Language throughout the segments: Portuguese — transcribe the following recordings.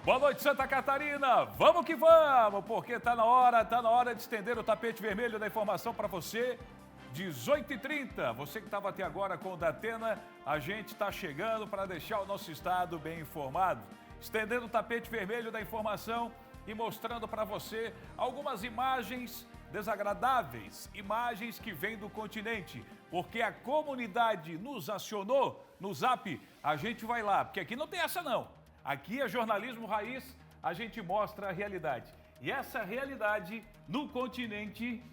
Boa noite, Santa Catarina. Vamos que vamos, porque tá na hora de estender o tapete vermelho da informação para você. 18h30, você que estava até agora com o Datena, a gente está chegando para deixar o nosso estado bem informado. Estendendo o tapete vermelho da informação e mostrando para você algumas imagens desagradáveis, imagens que vêm do continente, porque a comunidade nos acionou no Zap. A gente vai lá, porque aqui não tem essa não. Aqui é jornalismo raiz, a gente mostra a realidade. E essa realidade no continente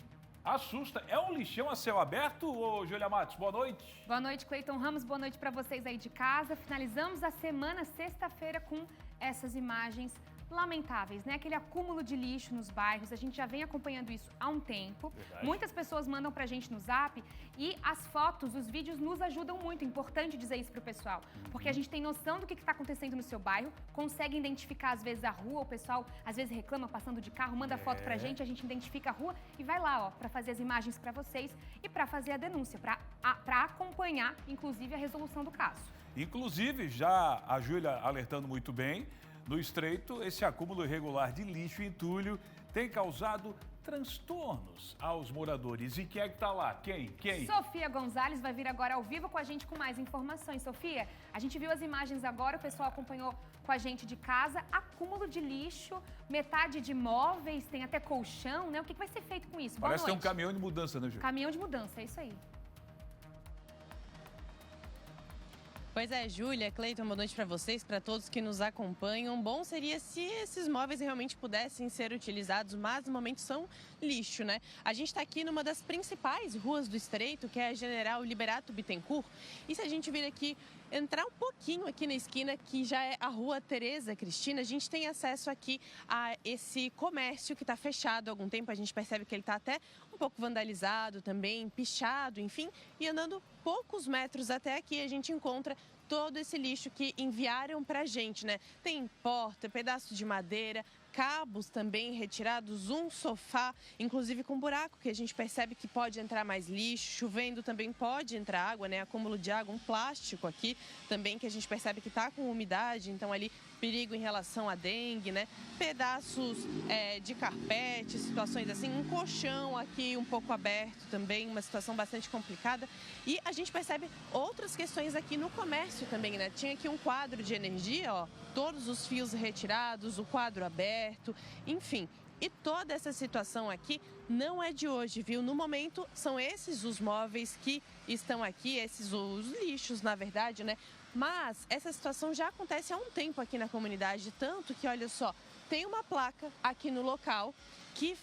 assusta. É um lixão a céu aberto, ô Júlia Matos? Boa noite. Boa noite, Cleiton Ramos. Boa noite para vocês aí de casa. Finalizamos a semana, sexta-feira, com essas imagens lamentáveis, né? Aquele acúmulo de lixo nos bairros, a gente já vem acompanhando isso há um tempo. Verdade. Muitas pessoas mandam pra gente no Zap e as fotos, os vídeos nos ajudam muito. É importante dizer isso pro pessoal, porque a gente tem noção do que está acontecendo no seu bairro, consegue identificar às vezes a rua, o pessoal às vezes reclama passando de carro, manda foto pra gente, a gente identifica a rua e vai lá, ó, pra fazer as imagens pra vocês e pra fazer a denúncia, pra acompanhar, inclusive, a resolução do caso. Inclusive, já a Júlia alertando muito bem, no Estreito, esse acúmulo irregular de lixo e entulho tem causado transtornos aos moradores. E quem é que está lá? Quem? Sofia Gonzalez vai vir agora ao vivo com a gente com mais informações. Sofia, a gente viu as imagens agora, o pessoal acompanhou com a gente de casa. Acúmulo de lixo, metade de móveis, tem até colchão, né? O que vai ser feito com isso? Parece que tem um caminhão de mudança, né, Júlia? Caminhão de mudança, é isso aí. Pois é, Júlia, Cleiton, boa noite para vocês, para todos que nos acompanham. Bom seria se esses móveis realmente pudessem ser utilizados, mas no momento são lixo, né? A gente está aqui numa das principais ruas do Estreito, que é a General Liberato Bittencourt. E se a gente vir aqui, entrar um pouquinho aqui na esquina, que já é a Rua Tereza Cristina, a gente tem acesso aqui a esse comércio que está fechado há algum tempo. A gente percebe que ele está até um pouco vandalizado também, pichado, enfim. E andando poucos metros até aqui, a gente encontra todo esse lixo que enviaram pra gente, né? Tem porta, pedaço de madeira, cabos também retirados, um sofá, inclusive com buraco, que a gente percebe que pode entrar mais lixo, chovendo também pode entrar água, né? Acúmulo de água, um plástico aqui também que a gente percebe que tá com umidade, então ali perigo em relação à dengue, né? Pedaços de carpete, situações assim, um colchão aqui um pouco aberto também, uma situação bastante complicada. E a gente percebe outras questões aqui no comércio também, né? Tinha aqui um quadro de energia, ó, todos os fios retirados, o quadro aberto, enfim. E toda essa situação aqui não é de hoje, viu? No momento, são esses os móveis que estão aqui, esses os lixos, na verdade, né? Mas essa situação já acontece há um tempo aqui na comunidade, tanto que, olha só, tem uma placa aqui no local que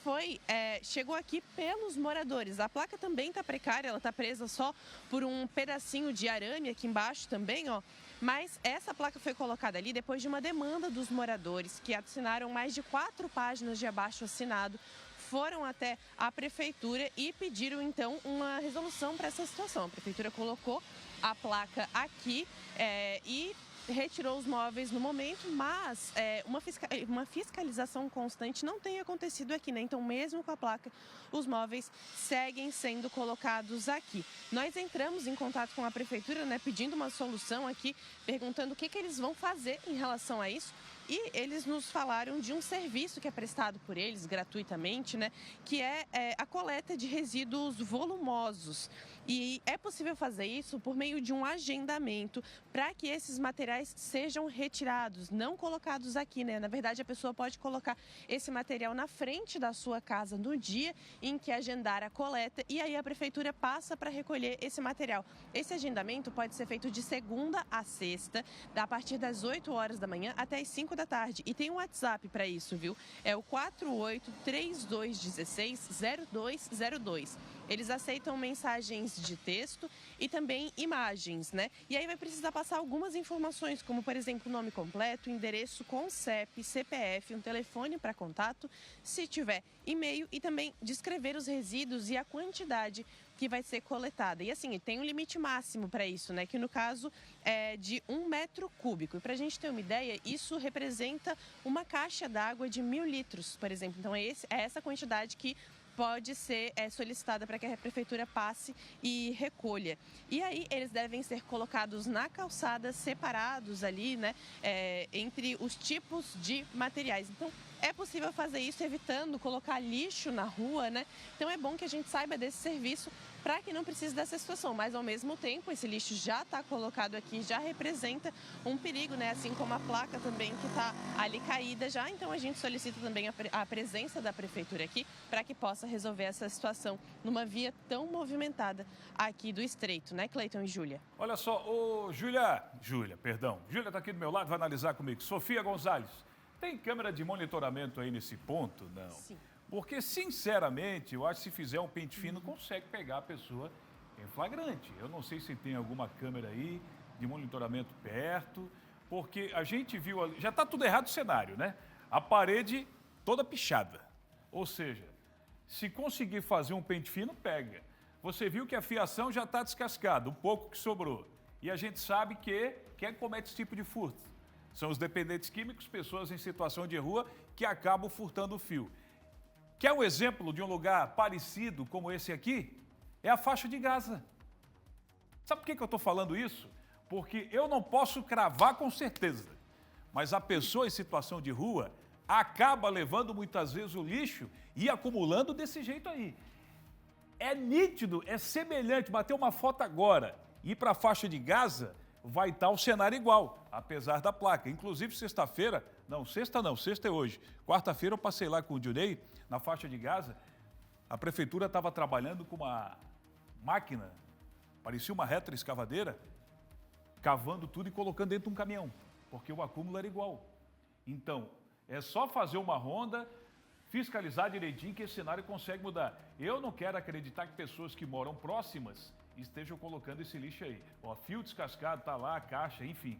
chegou aqui pelos moradores. A placa também está precária, ela está presa só por um pedacinho de arame aqui embaixo também, ó. Mas essa placa foi colocada ali depois de uma demanda dos moradores, que assinaram mais de 4 páginas de abaixo-assinado, foram até a prefeitura e pediram, então, uma resolução para essa situação. A prefeitura colocou a placa aqui e retirou os móveis no momento, mas uma fiscalização constante não tem acontecido aqui, né? Então, mesmo com a placa, os móveis seguem sendo colocados aqui. Nós entramos em contato com a prefeitura, né, pedindo uma solução aqui, perguntando o que eles vão fazer em relação a isso. E eles nos falaram de um serviço que é prestado por eles gratuitamente, né? Que é a coleta de resíduos volumosos. E é possível fazer isso por meio de um agendamento para que esses materiais sejam retirados, não colocados aqui, né? Na verdade, a pessoa pode colocar esse material na frente da sua casa no dia em que agendar a coleta e aí a prefeitura passa para recolher esse material. Esse agendamento pode ser feito de segunda a sexta, a partir das 8 horas da manhã até as 5 da tarde. E tem um WhatsApp para isso, viu? É o 4832160202. Eles aceitam mensagens de texto e também imagens, né? E aí vai precisar passar algumas informações, como, por exemplo, nome completo, endereço com CEP, CPF, um telefone para contato, se tiver e-mail, e também descrever os resíduos e a quantidade que vai ser coletada. E assim, tem um limite máximo para isso, né? Que no caso é de 1 metro cúbico. E para a gente ter uma ideia, isso representa uma caixa d'água de 1.000 litros, por exemplo. Então é essa quantidade que pode ser solicitada para que a prefeitura passe e recolha. E aí eles devem ser colocados na calçada, separados ali, né, entre os tipos de materiais. Então, é possível fazer isso evitando colocar lixo na rua, né? Então é bom que a gente saiba desse serviço para que não precise dessa situação. Mas ao mesmo tempo, esse lixo já está colocado aqui, já representa um perigo, né? Assim como a placa também que está ali caída já. Então a gente solicita também a presença da prefeitura aqui para que possa resolver essa situação numa via tão movimentada aqui do Estreito, né, Cleiton e Júlia? Olha só, Júlia está aqui do meu lado, vai analisar comigo. Sofia Gonzalez, tem câmera de monitoramento aí nesse ponto? Não. Sim. Porque, sinceramente, eu acho que se fizer um pente fino, consegue pegar a pessoa em flagrante. Eu não sei se tem alguma câmera aí de monitoramento perto, porque a gente viu ali, já está tudo errado o cenário, né? A parede toda pichada. Ou seja, se conseguir fazer um pente fino, pega. Você viu que a fiação já está descascada, um pouco que sobrou. E a gente sabe que quem comete esse tipo de furto são os dependentes químicos, pessoas em situação de rua que acabam furtando o fio. Quer um exemplo de um lugar parecido como esse aqui? É a faixa de Gaza. Sabe por que eu estou falando isso? Porque eu não posso cravar com certeza, mas a pessoa em situação de rua acaba levando muitas vezes o lixo e acumulando desse jeito aí. É nítido, é semelhante, bater uma foto agora e ir para a faixa de Gaza, vai estar o cenário igual, apesar da placa. Inclusive, sexta-feira, sexta é hoje. Quarta-feira eu passei lá com o Dionei, na faixa de Gaza, a prefeitura estava trabalhando com uma máquina, parecia uma retroescavadeira, cavando tudo e colocando dentro de um caminhão, porque o acúmulo era igual. Então, é só fazer uma ronda, fiscalizar direitinho que esse cenário consegue mudar. Eu não quero acreditar que pessoas que moram próximas estejam colocando esse lixo aí. Ó, fio descascado, tá lá, a caixa, enfim.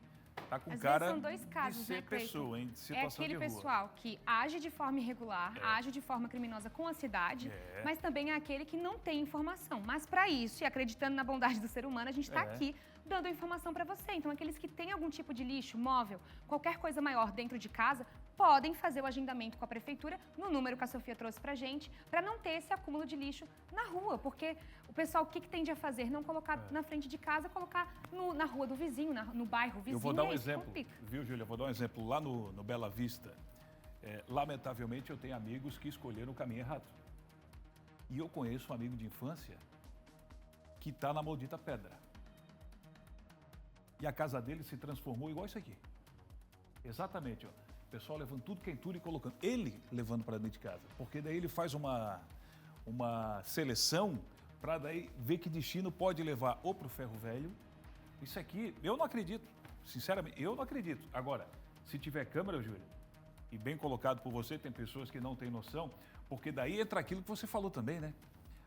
Tá com Às cara vezes são dois casos, de ser né, Cleiton? pessoa, hein, de situação aquele de rua. pessoal que age de forma irregular, age de forma criminosa com a cidade, mas também é aquele que não tem informação. Mas para isso, e acreditando na bondade do ser humano, a gente está aqui dando informação para você. Então, aqueles que têm algum tipo de lixo, móvel, qualquer coisa maior dentro de casa, podem fazer o agendamento com a prefeitura no número que a Sofia trouxe pra gente, para não ter esse acúmulo de lixo na rua, porque o pessoal, o que tende a fazer? Não colocar na frente de casa, colocar na rua do vizinho, no bairro vizinho. Eu vou dar um e isso exemplo, complica. viu, Júlia? Eu vou dar um exemplo. Lá no Bela Vista, lamentavelmente, eu tenho amigos que escolheram o caminho errado. E eu conheço um amigo de infância que está na maldita pedra. E a casa dele se transformou igual isso aqui. Exatamente, ó. O pessoal levando tudo, quentura e colocando. Ele levando para dentro de casa. Porque daí ele faz uma seleção para daí ver que destino pode levar ou para o ferro velho. Isso aqui, eu não acredito. Sinceramente, eu não acredito. Agora, se tiver câmera, Júlia, e bem colocado por você, tem pessoas que não têm noção, porque daí entra aquilo que você falou também, né?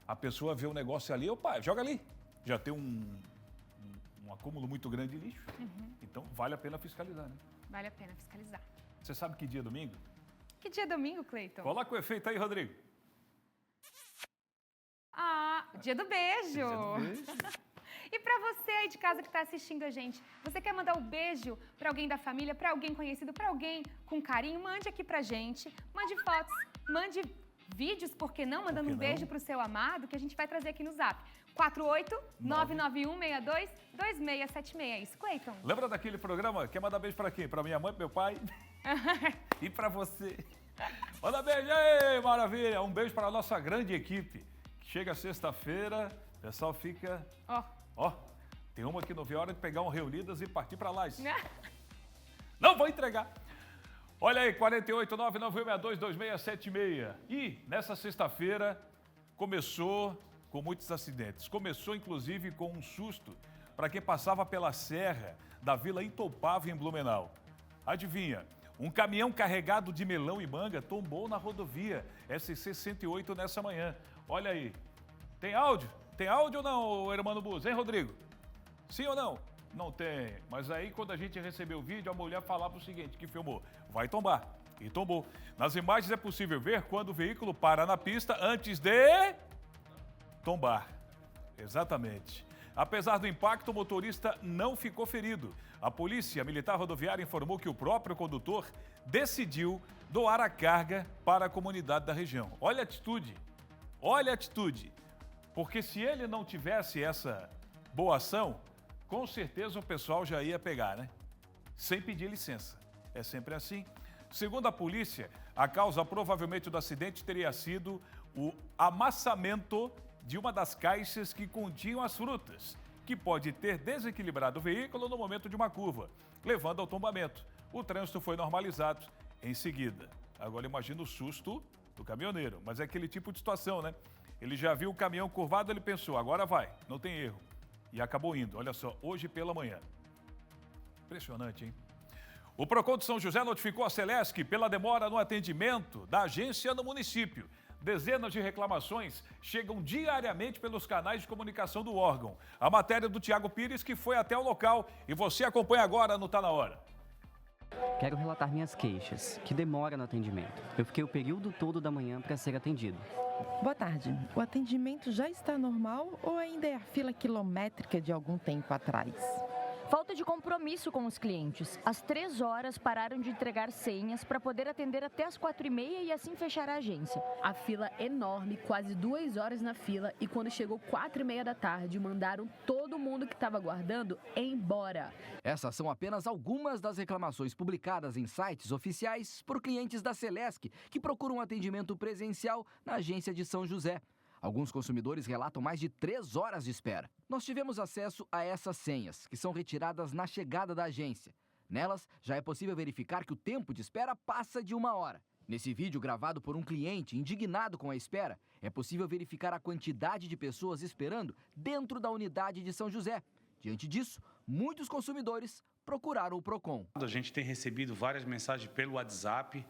A pessoa vê um negócio ali, opa, joga ali. Já tem um acúmulo muito grande de lixo. Então, vale a pena fiscalizar, né? Vale a pena fiscalizar. Você sabe que dia é domingo? Que dia é domingo, Cleiton? Coloca o efeito aí, Rodrigo. Dia do beijo. Dia do beijo. E para você aí de casa que está assistindo a gente, você quer mandar um beijo para alguém da família, para alguém conhecido, para alguém com carinho? Mande aqui pra gente, mande fotos, mande vídeos, por que não? Mandando um beijo pro seu amado, que a gente vai trazer aqui no Zap. 48991622676. É isso, Cleiton? Lembra daquele programa? Quer mandar beijo para quem? Para minha mãe, pro meu pai e para você. Manda beijo aí, maravilha. Um beijo para a nossa grande equipe. Chega sexta-feira, o pessoal fica... Ó, tem uma que não vê a hora de pegar um Reunidas e partir para lá. Não vou entregar. Olha aí, 48991622676. E nessa sexta-feira começou com muitos acidentes. Começou, inclusive, com um susto para quem passava pela serra da Vila Itopava, em Blumenau. Adivinha? Um caminhão carregado de melão e manga tombou na rodovia SC-108 nessa manhã. Olha aí. Tem áudio? Tem áudio ou não, Hermano Bus? Hein, Rodrigo? Sim ou não? Não tem. Mas aí, quando a gente recebeu o vídeo, a mulher falava o seguinte, que filmou: vai tombar. E tombou. Nas imagens é possível ver quando o veículo para na pista antes de tombar. Exatamente. Apesar do impacto, o motorista não ficou ferido. A Polícia Militar Rodoviária informou que o próprio condutor decidiu doar a carga para a comunidade da região. Olha a atitude. Olha a atitude. Porque se ele não tivesse essa boa ação, com certeza o pessoal já ia pegar, né? Sem pedir licença. É sempre assim. Segundo a polícia, a causa provavelmente do acidente teria sido o amassamento de uma das caixas que continham as frutas, que pode ter desequilibrado o veículo no momento de uma curva, levando ao tombamento. O trânsito foi normalizado em seguida. Agora imagina o susto do caminhoneiro, mas é aquele tipo de situação, né? Ele já viu o caminhão curvado, ele pensou, agora vai, não tem erro. E acabou indo, olha só, hoje pela manhã. Impressionante, hein? O Procon de São José notificou a Celesc pela demora no atendimento da agência no município. Dezenas de reclamações chegam diariamente pelos canais de comunicação do órgão. A matéria do Tiago Pires, que foi até o local, e você acompanha agora no Tá Na Hora. Quero relatar minhas queixas, que demora no atendimento. Eu fiquei o período todo da manhã para ser atendido. Boa tarde. O atendimento já está normal ou ainda é a fila quilométrica de algum tempo atrás? Falta de compromisso com os clientes. Às 3 horas pararam de entregar senhas para poder atender até as 4h30 e assim fechar a agência. A fila enorme, quase 2 horas na fila, e quando chegou 4h30 da tarde, mandaram todo mundo que estava aguardando embora. Essas são apenas algumas das reclamações publicadas em sites oficiais por clientes da Celesc que procuram atendimento presencial na agência de São José. Alguns consumidores relatam mais de 3 horas de espera. Nós tivemos acesso a essas senhas, que são retiradas na chegada da agência. Nelas, já é possível verificar que o tempo de espera passa de 1 hora. Nesse vídeo gravado por um cliente indignado com a espera, é possível verificar a quantidade de pessoas esperando dentro da unidade de São José. Diante disso, muitos consumidores procuraram o Procon. A gente tem recebido várias mensagens pelo WhatsApp,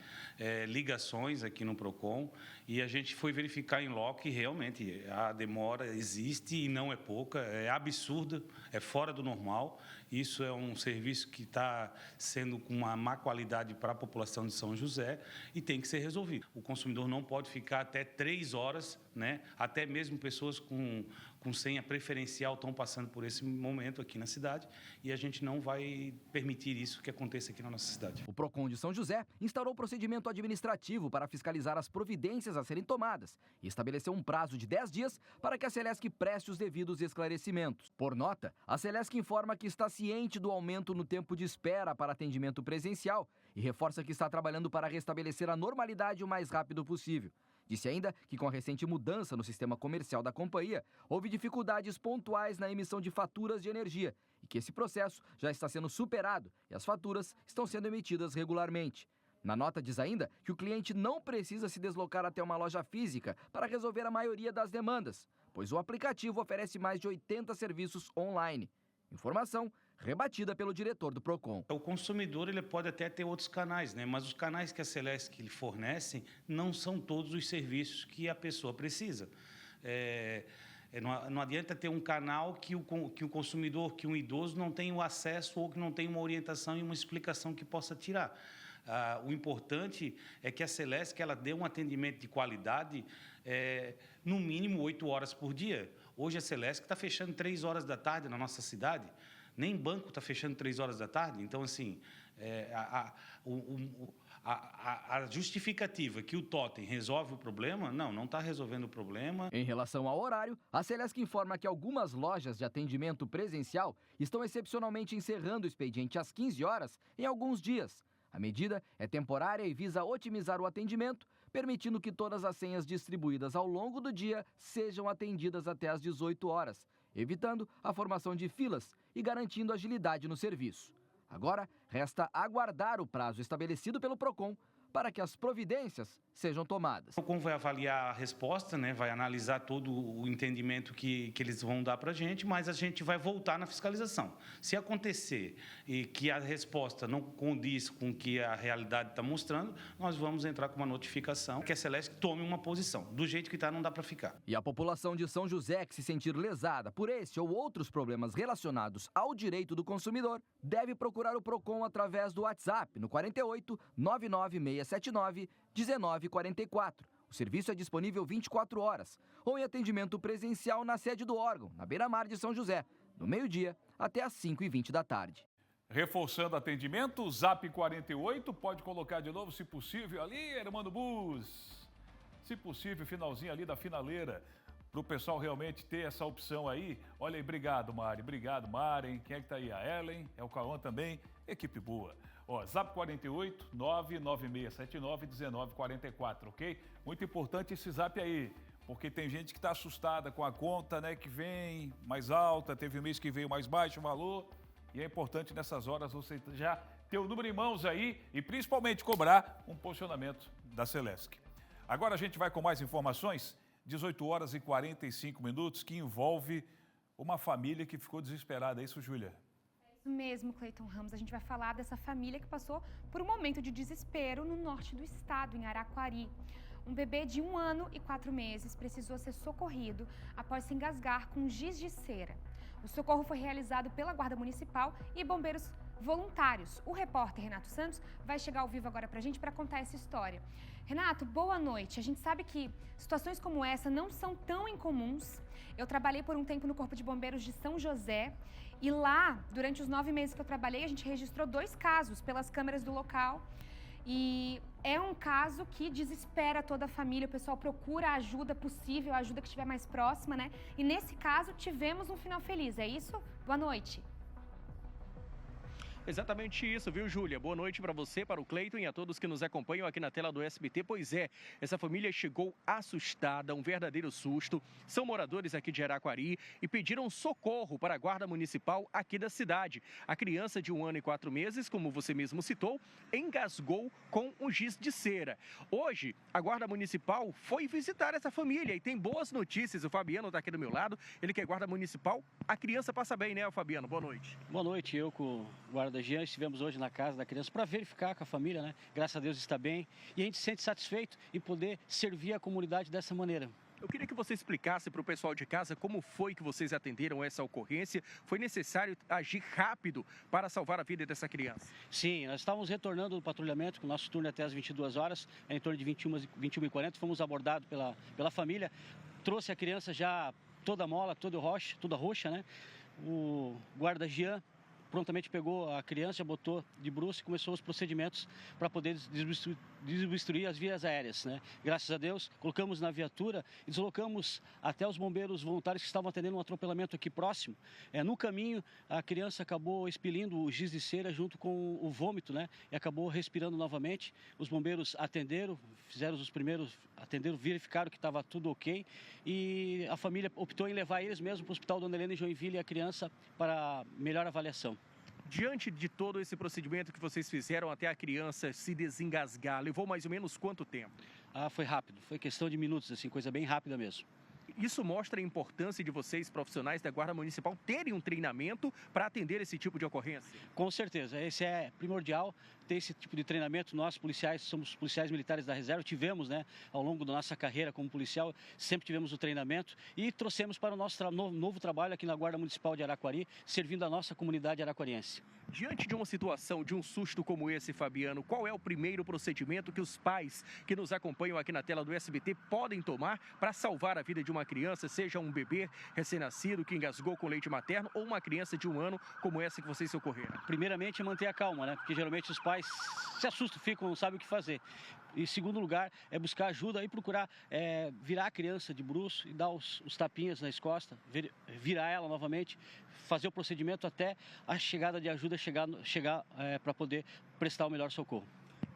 ligações aqui no Procon, e a gente foi verificar em loco e realmente a demora existe e não é pouca, é absurda, é fora do normal. Isso é um serviço que está sendo com uma má qualidade para a população de São José e tem que ser resolvido. O consumidor não pode ficar até 3 horas, né? Até mesmo pessoas com senha preferencial estão passando por esse momento aqui na cidade e a gente não vai permitir isso que aconteça aqui na nossa cidade. O Procon de São José instaurou procedimento administrativo para fiscalizar as providências a serem tomadas e estabeleceu um prazo de 10 dias para que a Celesc preste os devidos esclarecimentos. Por nota, a Celesc informa que está ciente do aumento no tempo de espera para atendimento presencial e reforça que está trabalhando para restabelecer a normalidade o mais rápido possível. Disse ainda que com a recente mudança no sistema comercial da companhia, houve dificuldades pontuais na emissão de faturas de energia e que esse processo já está sendo superado e as faturas estão sendo emitidas regularmente. Na nota diz ainda que o cliente não precisa se deslocar até uma loja física para resolver a maioria das demandas, pois o aplicativo oferece mais de 80 serviços online. Informação rebatida pelo diretor do Procon. O consumidor ele pode até ter outros canais, né? Mas os canais que a Celesc lhe fornece não são todos os serviços que a pessoa precisa. Não adianta ter um canal que o consumidor, que um idoso não tem o acesso ou que não tem uma orientação e uma explicação que possa tirar. O importante é que a Celesc ela dê um atendimento de qualidade no mínimo 8 horas por dia. Hoje a Celesc está fechando 3 horas da tarde na nossa cidade. Nem banco está fechando 3 horas da tarde. Então, assim, a justificativa que o Totem resolve o problema, não está resolvendo o problema. Em relação ao horário, a Celesc informa que algumas lojas de atendimento presencial estão excepcionalmente encerrando o expediente às 15 horas em alguns dias. A medida é temporária e visa otimizar o atendimento, permitindo que todas as senhas distribuídas ao longo do dia sejam atendidas até às 18 horas, evitando a formação de filas e garantindo agilidade no serviço. Agora, resta aguardar o prazo estabelecido pelo Procon para que as providências sejam tomadas. O Procon vai avaliar a resposta, né? Vai analisar todo o entendimento que eles vão dar para a gente, mas a gente vai voltar na fiscalização. Se acontecer e que a resposta não condiz com o que a realidade está mostrando, nós vamos entrar com uma notificação que a Celesc tome uma posição. Do jeito que está, não dá para ficar. E a população de São José que se sentir lesada por esse ou outros problemas relacionados ao direito do consumidor, deve procurar o Procon através do WhatsApp no 48 99679 1944. O serviço é disponível 24 horas ou em atendimento presencial na sede do órgão, na beira-mar de São José, do meio-dia até às 5h20 da tarde. Reforçando atendimento, Zap 48, pode colocar de novo, se possível, ali, Hermano Bus. se possível, finalzinho ali da finaleira, para o pessoal realmente ter essa opção aí. Olha aí, obrigado, Mari. Obrigado, Mari. Quem é que tá aí? A Ellen, é o Cauã também. Equipe boa. Ó, Zap 48 99679 1944, ok? Muito importante esse Zap aí, porque tem gente que está assustada com a conta, né, que vem mais alta, teve um mês que veio mais baixo o valor, e é importante nessas horas você já ter o número em mãos aí e principalmente cobrar um posicionamento da Celesc. Agora a gente vai com mais informações, 18 horas e 45 minutos, que envolve uma família que ficou desesperada, é isso, Júlia? Mesmo, Cleiton Ramos, a gente vai falar dessa família que passou por um momento de desespero no norte do estado, em Araquari. Um bebê de 1 ano e 4 meses precisou ser socorrido após se engasgar com giz de cera. O socorro foi realizado pela Guarda Municipal e bombeiros voluntários. O repórter Renato Santos vai chegar ao vivo agora pra gente para contar essa história. Renato, boa noite. A gente sabe que situações como essa não são tão incomuns. Eu trabalhei por um tempo no Corpo de Bombeiros de São José e lá, durante os 9 meses que eu trabalhei, a gente registrou 2 casos pelas câmeras do local. E é um caso que desespera toda a família, o pessoal procura a ajuda possível, a ajuda que estiver mais próxima, né? E nesse caso, tivemos um final feliz, é isso? Boa noite. Exatamente isso, viu, Júlia? Boa noite para você, para o Cleiton e a todos que nos acompanham aqui na tela do SBT. Pois é, essa família chegou assustada, um verdadeiro susto. São moradores aqui de Araquari e pediram socorro para a Guarda Municipal aqui da cidade. A criança de 1 ano e 4 meses, como você mesmo citou, engasgou com um giz de cera. Hoje, a Guarda Municipal foi visitar essa família e tem boas notícias. O Fabiano está aqui do meu lado, ele que é Guarda Municipal. A criança passa bem, né, Fabiano? Boa noite. Boa noite, eu com o Guarda Jean estivemos hoje na casa da criança para verificar com a família, né? Graças a Deus está bem e a gente se sente satisfeito em poder servir a comunidade dessa maneira. Eu queria que você explicasse para o pessoal de casa como foi que vocês atenderam essa ocorrência. Foi necessário agir rápido para salvar a vida dessa criança? Sim, nós estávamos retornando do patrulhamento com o nosso turno até às 22 horas, em torno de 21h40, fomos abordados pela família, trouxe a criança já toda mola, toda roxa, né? O guarda Jean prontamente pegou a criança, botou de bruços e começou os procedimentos para poder desobstruir as vias aéreas, né? Graças a Deus, colocamos na viatura e deslocamos até os bombeiros voluntários que estavam atendendo um atropelamento aqui próximo. No caminho, a criança acabou expelindo o giz de cera junto com o vômito, né? E acabou respirando novamente. Os bombeiros atenderam, verificaram que estava tudo ok e a família optou em levar eles mesmo para o Hospital Dona Helena em Joinville e a criança para melhor avaliação. Diante de todo esse procedimento que vocês fizeram até a criança se desengasgar, levou mais ou menos quanto tempo? Foi rápido, foi questão de minutos, assim, coisa bem rápida mesmo. Isso mostra a importância de vocês, profissionais da Guarda Municipal, terem um treinamento para atender esse tipo de ocorrência? Com certeza, esse é primordial, ter esse tipo de treinamento. Nós, policiais, somos policiais militares da reserva, tivemos, né, ao longo da nossa carreira como policial, sempre tivemos o treinamento e trouxemos para o nosso novo trabalho aqui na Guarda Municipal de Araquari, servindo a nossa comunidade araquariense. Diante de uma situação, de um susto como esse, Fabiano, qual é o primeiro procedimento que os pais que nos acompanham aqui na tela do SBT podem tomar para salvar a vida de uma criança, seja um bebê recém-nascido que engasgou com leite materno ou uma criança de 1 ano como essa que vocês socorreram? Primeiramente, manter a calma, né? Porque geralmente os pais se assustam, ficam, não sabem o que fazer. E em segundo lugar, é buscar ajuda e procurar virar a criança de bruço e dar os tapinhas nas costas, virar ela novamente, fazer o procedimento até a chegada de ajuda chegar para poder prestar o melhor socorro.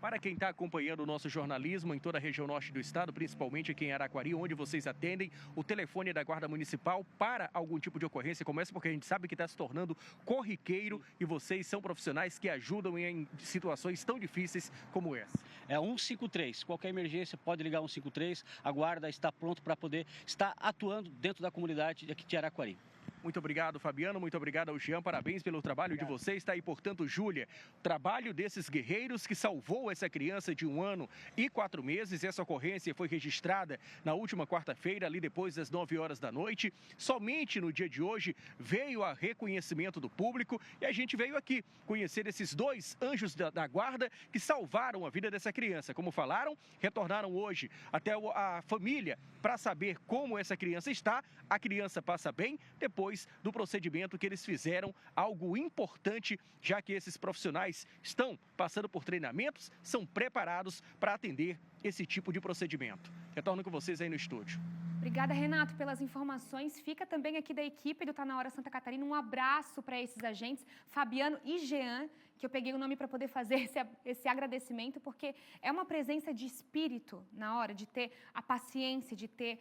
Para quem está acompanhando o nosso jornalismo em toda a região norte do estado, principalmente aqui em Araquari, onde vocês atendem, o telefone da Guarda Municipal para algum tipo de ocorrência como essa, porque a gente sabe que está se tornando corriqueiro e vocês são profissionais que ajudam em situações tão difíceis como essa. É 153, qualquer emergência pode ligar 153, a Guarda está pronto para poder estar atuando dentro da comunidade aqui de Araquari. Muito obrigado, Fabiano. Muito obrigado ao Jean. Parabéns pelo trabalho de vocês. Está aí, portanto, Júlia, trabalho desses guerreiros que salvou essa criança de 1 ano e 4 meses. Essa ocorrência foi registrada na última quarta-feira, ali depois das 9 horas da noite. Somente no dia de hoje veio a reconhecimento do público e a gente veio aqui conhecer esses 2 anjos da guarda que salvaram a vida dessa criança. Como falaram, retornaram hoje até a família para saber como essa criança está. A criança passa bem depois depois do procedimento que eles fizeram, algo importante, já que esses profissionais estão passando por treinamentos, são preparados para atender esse tipo de procedimento. Retorno com vocês aí no estúdio. Obrigada, Renato, pelas informações. Fica também aqui da equipe do Tá Na Hora Santa Catarina um abraço para esses agentes, Fabiano e Jean, que eu peguei o nome para poder fazer esse agradecimento, porque é uma presença de espírito na hora de ter a paciência, de ter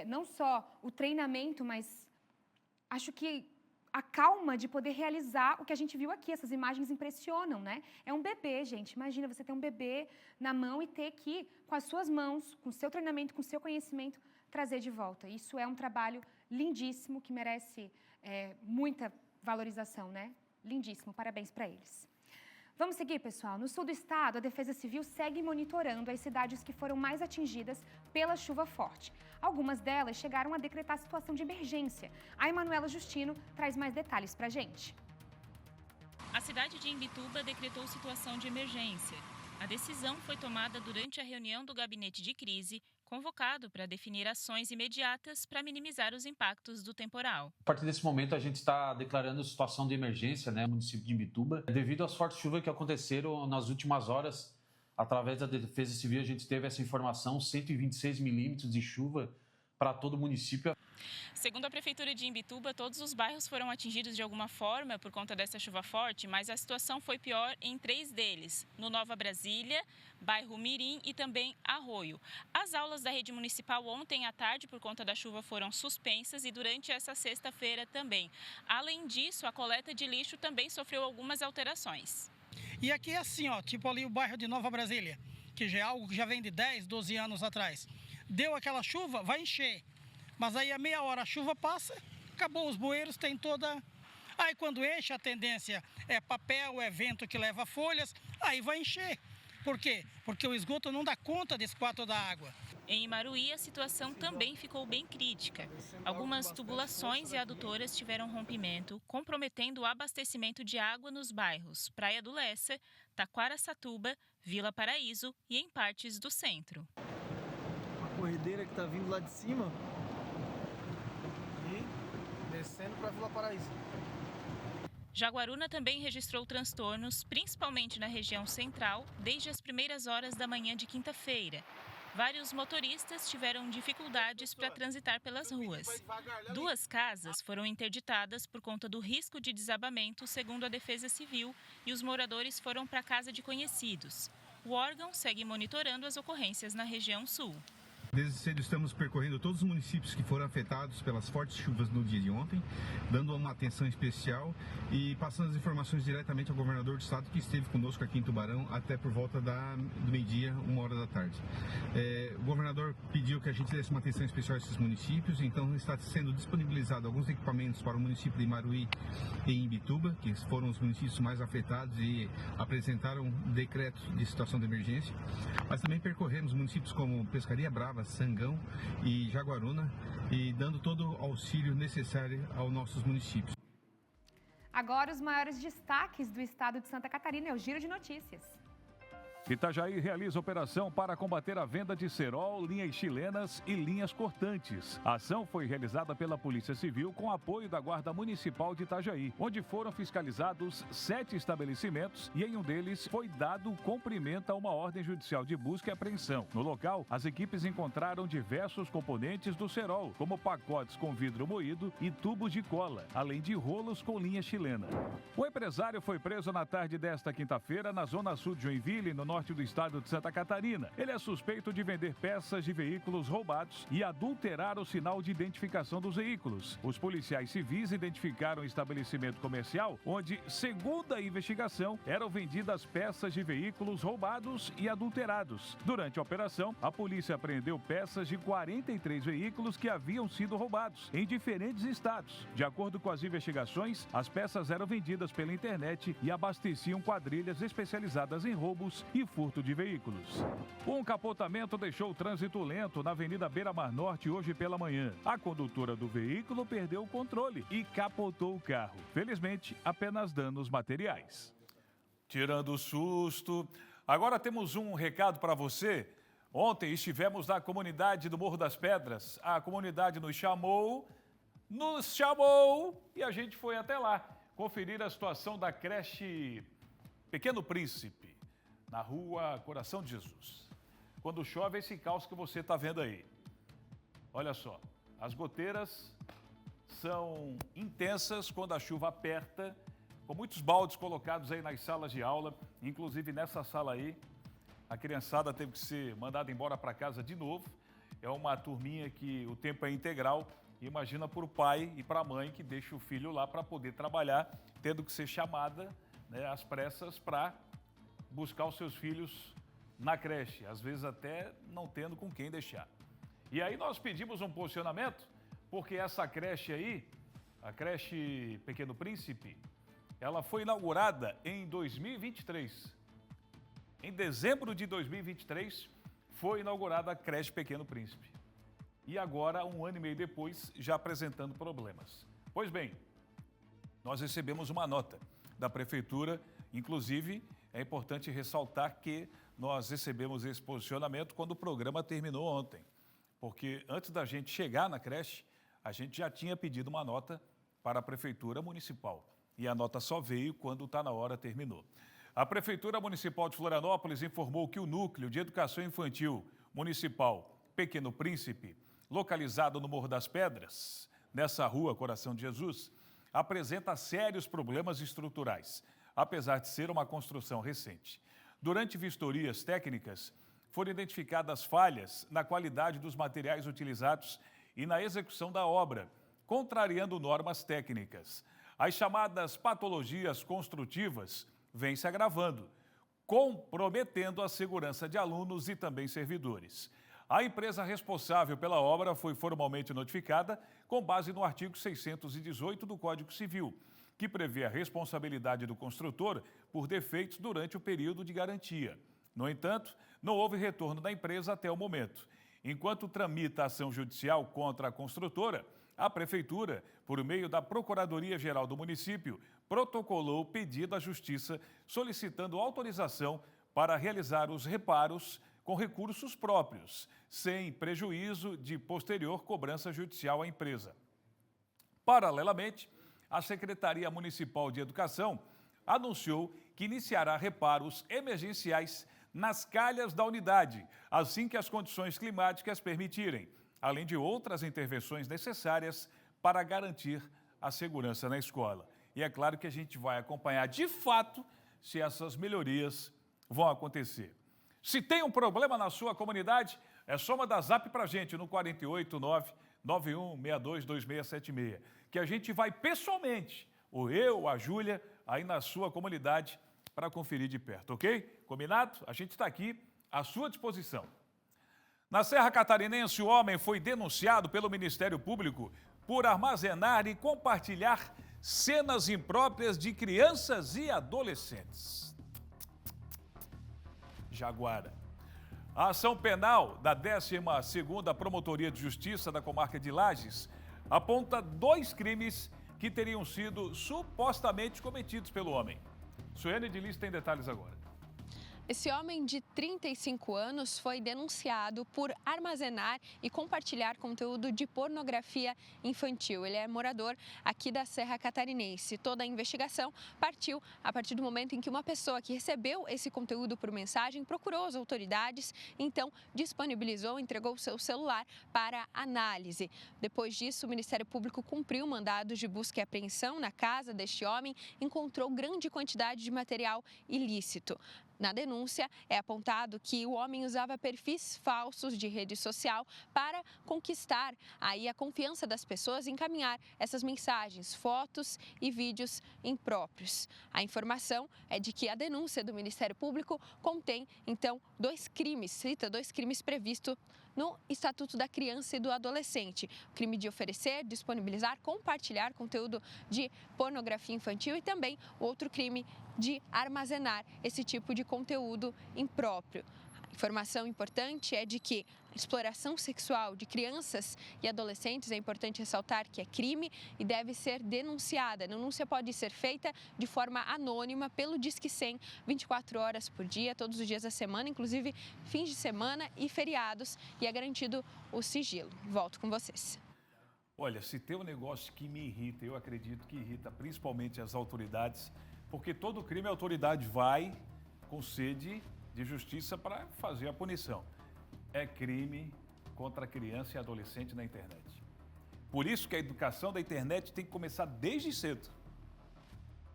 não só o treinamento, mas acho que a calma de poder realizar o que a gente viu aqui. Essas imagens impressionam, né? É um bebê, gente. Imagina você ter um bebê na mão e ter que, com as suas mãos, com o seu treinamento, com o seu conhecimento, trazer de volta. Isso é um trabalho lindíssimo que merece muita valorização, né? Lindíssimo. Parabéns para eles. Vamos seguir, pessoal. No sul do estado, a Defesa Civil segue monitorando as cidades que foram mais atingidas pela chuva forte. Algumas delas chegaram a decretar situação de emergência. A Emanuela Justino traz mais detalhes para a gente. A cidade de Imbituba decretou situação de emergência. A decisão foi tomada durante a reunião do gabinete de crise, convocado para definir ações imediatas para minimizar os impactos do temporal. A partir desse momento, a gente está declarando situação de emergência, no município de Imbituba, devido às fortes chuvas que aconteceram nas últimas horas. Através da Defesa Civil, a gente teve essa informação, 126 milímetros de chuva para todo o município. Segundo a Prefeitura de Imbituba, todos os bairros foram atingidos de alguma forma por conta dessa chuva forte, mas a situação foi pior em 3 deles, no Nova Brasília, bairro Mirim e também Arroio. As aulas da rede municipal ontem à tarde, por conta da chuva, foram suspensas e durante essa sexta-feira também. Além disso, a coleta de lixo também sofreu algumas alterações. E aqui é assim, tipo ali o bairro de Nova Brasília, que já é algo que já vem de 10, 12 anos atrás. Deu aquela chuva, vai encher. Mas aí a meia hora a chuva passa, acabou os bueiros, tem toda... Aí quando enche a tendência é papel, é vento que leva folhas, aí vai encher. Por quê? Porque o esgoto não dá conta desse quadro da água. Em Imaruí, a situação também ficou bem crítica. Algumas tubulações e adutoras tiveram rompimento, comprometendo o abastecimento de água nos bairros Praia do Lessa, Taquaraçatuba, Vila Paraíso e em partes do centro. Uma corredeira que está vindo lá de cima e descendo para Vila Paraíso. Jaguaruna também registrou transtornos, principalmente na região central, desde as primeiras horas da manhã de quinta-feira. Vários motoristas tiveram dificuldades para transitar pelas ruas. 2 casas foram interditadas por conta do risco de desabamento, segundo a Defesa Civil, e os moradores foram para a casa de conhecidos. O órgão segue monitorando as ocorrências na região sul. Desde cedo estamos percorrendo todos os municípios que foram afetados pelas fortes chuvas no dia de ontem, dando uma atenção especial e passando as informações diretamente ao governador do estado, que esteve conosco aqui em Tubarão até por volta do meio-dia, 1h da tarde. O governador pediu que a gente desse uma atenção especial a esses municípios, então está sendo disponibilizado alguns equipamentos para o município de Imaruí e Imbituba, que foram os municípios mais afetados e apresentaram decreto de situação de emergência. Mas também percorremos municípios como Pescaria Brava, Sangão e Jaguaruna, e dando todo o auxílio necessário aos nossos municípios. Agora, os maiores destaques do estado de Santa Catarina é o Giro de Notícias. Itajaí realiza operação para combater a venda de cerol, linhas chilenas e linhas cortantes. A ação foi realizada pela Polícia Civil com apoio da Guarda Municipal de Itajaí, onde foram fiscalizados 7 estabelecimentos e em um deles foi dado cumprimento a uma ordem judicial de busca e apreensão. No local, as equipes encontraram diversos componentes do cerol, como pacotes com vidro moído e tubos de cola, além de rolos com linha chilena. O empresário foi preso na tarde desta quinta-feira na zona sul de Joinville, no norte do estado de Santa Catarina. Ele é suspeito de vender peças de veículos roubados e adulterar o sinal de identificação dos veículos. Os policiais civis identificaram o estabelecimento comercial onde, segundo a investigação, eram vendidas peças de veículos roubados e adulterados. Durante a operação, a polícia apreendeu peças de 43 veículos que haviam sido roubados em diferentes estados. De acordo com as investigações, as peças eram vendidas pela internet e abasteciam quadrilhas especializadas em roubos e furto de veículos. Um capotamento deixou o trânsito lento na Avenida Beira-Mar Norte hoje pela manhã. A condutora do veículo perdeu o controle e capotou o carro. Felizmente, apenas danos materiais. Tirando o susto, agora temos um recado para você. Ontem estivemos na comunidade do Morro das Pedras. A comunidade nos chamou, nos chamou e a gente foi até lá conferir a situação da creche Pequeno Príncipe, na rua Coração de Jesus. Quando chove, esse caos que você está vendo aí. Olha só, as goteiras são intensas quando a chuva aperta, com muitos baldes colocados aí nas salas de aula, inclusive nessa sala aí, a criançada teve que ser mandada embora para casa de novo. É uma turminha que o tempo é integral. Imagina para o pai e para a mãe que deixa o filho lá para poder trabalhar, tendo que ser chamada, né, às pressas para buscar os seus filhos na creche, às vezes até não tendo com quem deixar. E aí nós pedimos um posicionamento, porque essa creche aí, a creche Pequeno Príncipe, ela foi inaugurada em 2023. Em dezembro de 2023, foi inaugurada a creche Pequeno Príncipe. E agora, 1 ano e meio depois, já apresentando problemas. Pois bem, nós recebemos uma nota da Prefeitura, inclusive é importante ressaltar que nós recebemos esse posicionamento quando o programa terminou ontem. Porque antes da gente chegar na creche, a gente já tinha pedido uma nota para a Prefeitura Municipal. E a nota só veio quando está na hora terminou. A Prefeitura Municipal de Florianópolis informou que o Núcleo de Educação Infantil Municipal Pequeno Príncipe, localizado no Morro das Pedras, nessa rua Coração de Jesus, apresenta sérios problemas estruturais, apesar de ser uma construção recente. Durante vistorias técnicas, foram identificadas falhas na qualidade dos materiais utilizados e na execução da obra, contrariando normas técnicas. As chamadas patologias construtivas vêm se agravando, comprometendo a segurança de alunos e também servidores. A empresa responsável pela obra foi formalmente notificada com base no artigo 618 do Código Civil, que prevê a responsabilidade do construtor por defeitos durante o período de garantia. No entanto, não houve retorno da empresa até o momento. Enquanto tramita a ação judicial contra a construtora, a Prefeitura, por meio da Procuradoria-Geral do município, protocolou o pedido à Justiça solicitando autorização para realizar os reparos com recursos próprios, sem prejuízo de posterior cobrança judicial à empresa. Paralelamente, a Secretaria Municipal de Educação anunciou que iniciará reparos emergenciais nas calhas da unidade, assim que as condições climáticas permitirem, além de outras intervenções necessárias para garantir a segurança na escola. E é claro que a gente vai acompanhar de fato se essas melhorias vão acontecer. Se tem um problema na sua comunidade, é só mandar zap para a gente no 489-9162-2676, que a gente vai pessoalmente, ou eu, a Júlia, aí na sua comunidade, para conferir de perto, ok? Combinado? A gente está aqui à sua disposição. Na Serra Catarinense, o homem foi denunciado pelo Ministério Público por armazenar e compartilhar cenas impróprias de crianças e adolescentes. Jaguara. A ação penal da 12ª Promotoria de Justiça da Comarca de Lages aponta 2 crimes que teriam sido supostamente cometidos pelo homem. Suene de Liz tem detalhes agora. Esse homem de 35 anos foi denunciado por armazenar e compartilhar conteúdo de pornografia infantil. Ele é morador aqui da Serra Catarinense. Toda a investigação partiu a partir do momento em que uma pessoa que recebeu esse conteúdo por mensagem procurou as autoridades, então disponibilizou, entregou o seu celular para análise. Depois disso, o Ministério Público cumpriu mandados de busca e apreensão na casa deste homem, encontrou grande quantidade de material ilícito. Na denúncia, é apontado que o homem usava perfis falsos de rede social para conquistar aí a confiança das pessoas e encaminhar essas mensagens, fotos e vídeos impróprios. A informação é de que a denúncia do Ministério Público contém, então, 2 crimes, cita 2 crimes previstos no Estatuto da Criança e do Adolescente. O crime de oferecer, disponibilizar, compartilhar conteúdo de pornografia infantil e também outro crime de armazenar esse tipo de conteúdo impróprio. A informação importante é de que a exploração sexual de crianças e adolescentes, é importante ressaltar que é crime e deve ser denunciada. A denúncia pode ser feita de forma anônima pelo Disque 100, 24 horas por dia, todos os dias da semana, inclusive fins de semana e feriados, e é garantido o sigilo. Volto com vocês. Olha, se tem um negócio que me irrita, eu acredito que irrita principalmente as autoridades, porque todo crime a autoridade vai com sede de justiça para fazer a punição. É crime contra criança e adolescente na internet. Por isso que a educação da internet tem que começar desde cedo.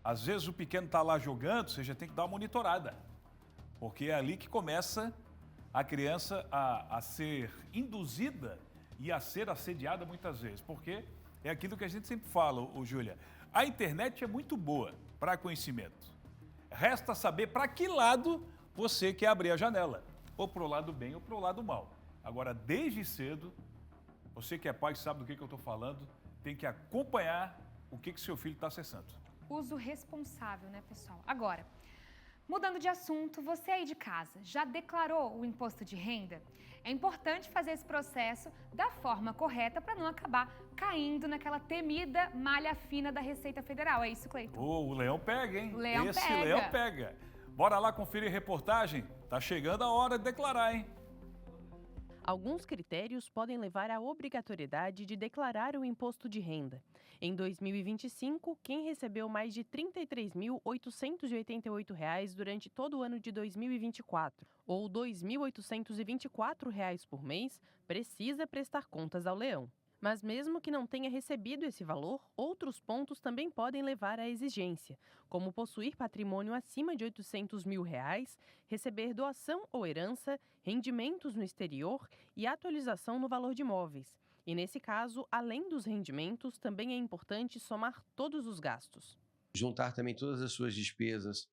Às vezes o pequeno está lá jogando, você já tem que dar uma monitorada, porque é ali que começa a criança a ser induzida e a ser assediada muitas vezes, porque é aquilo que a gente sempre fala, Júlia. A internet é muito boa para conhecimento. Resta saber para que lado você quer abrir a janela, ou para o lado bem ou para o lado mal. Agora, desde cedo, você que é pai sabe do que eu estou falando, tem que acompanhar o que seu filho está acessando. Uso responsável, né, pessoal? Agora, mudando de assunto, você aí de casa já declarou o imposto de renda? É importante fazer esse processo da forma correta para não acabar caindo naquela temida malha fina da Receita Federal. É isso, Cleiton? O leão pega, hein? O leão Esse pega. leão pega. Bora lá conferir reportagem? Tá chegando a hora de declarar, hein? Alguns critérios podem levar à obrigatoriedade de declarar o imposto de renda. Em 2025, quem recebeu mais de R$ 33.888 durante todo o ano de 2024 ou R$ 2.824 por mês precisa prestar contas ao leão. Mas mesmo que não tenha recebido esse valor, outros pontos também podem levar à exigência, como possuir patrimônio acima de R$ 800 mil, receber doação ou herança, rendimentos no exterior e atualização no valor de imóveis. E nesse caso, além dos rendimentos, também é importante somar todos os gastos. Juntar também todas as suas despesas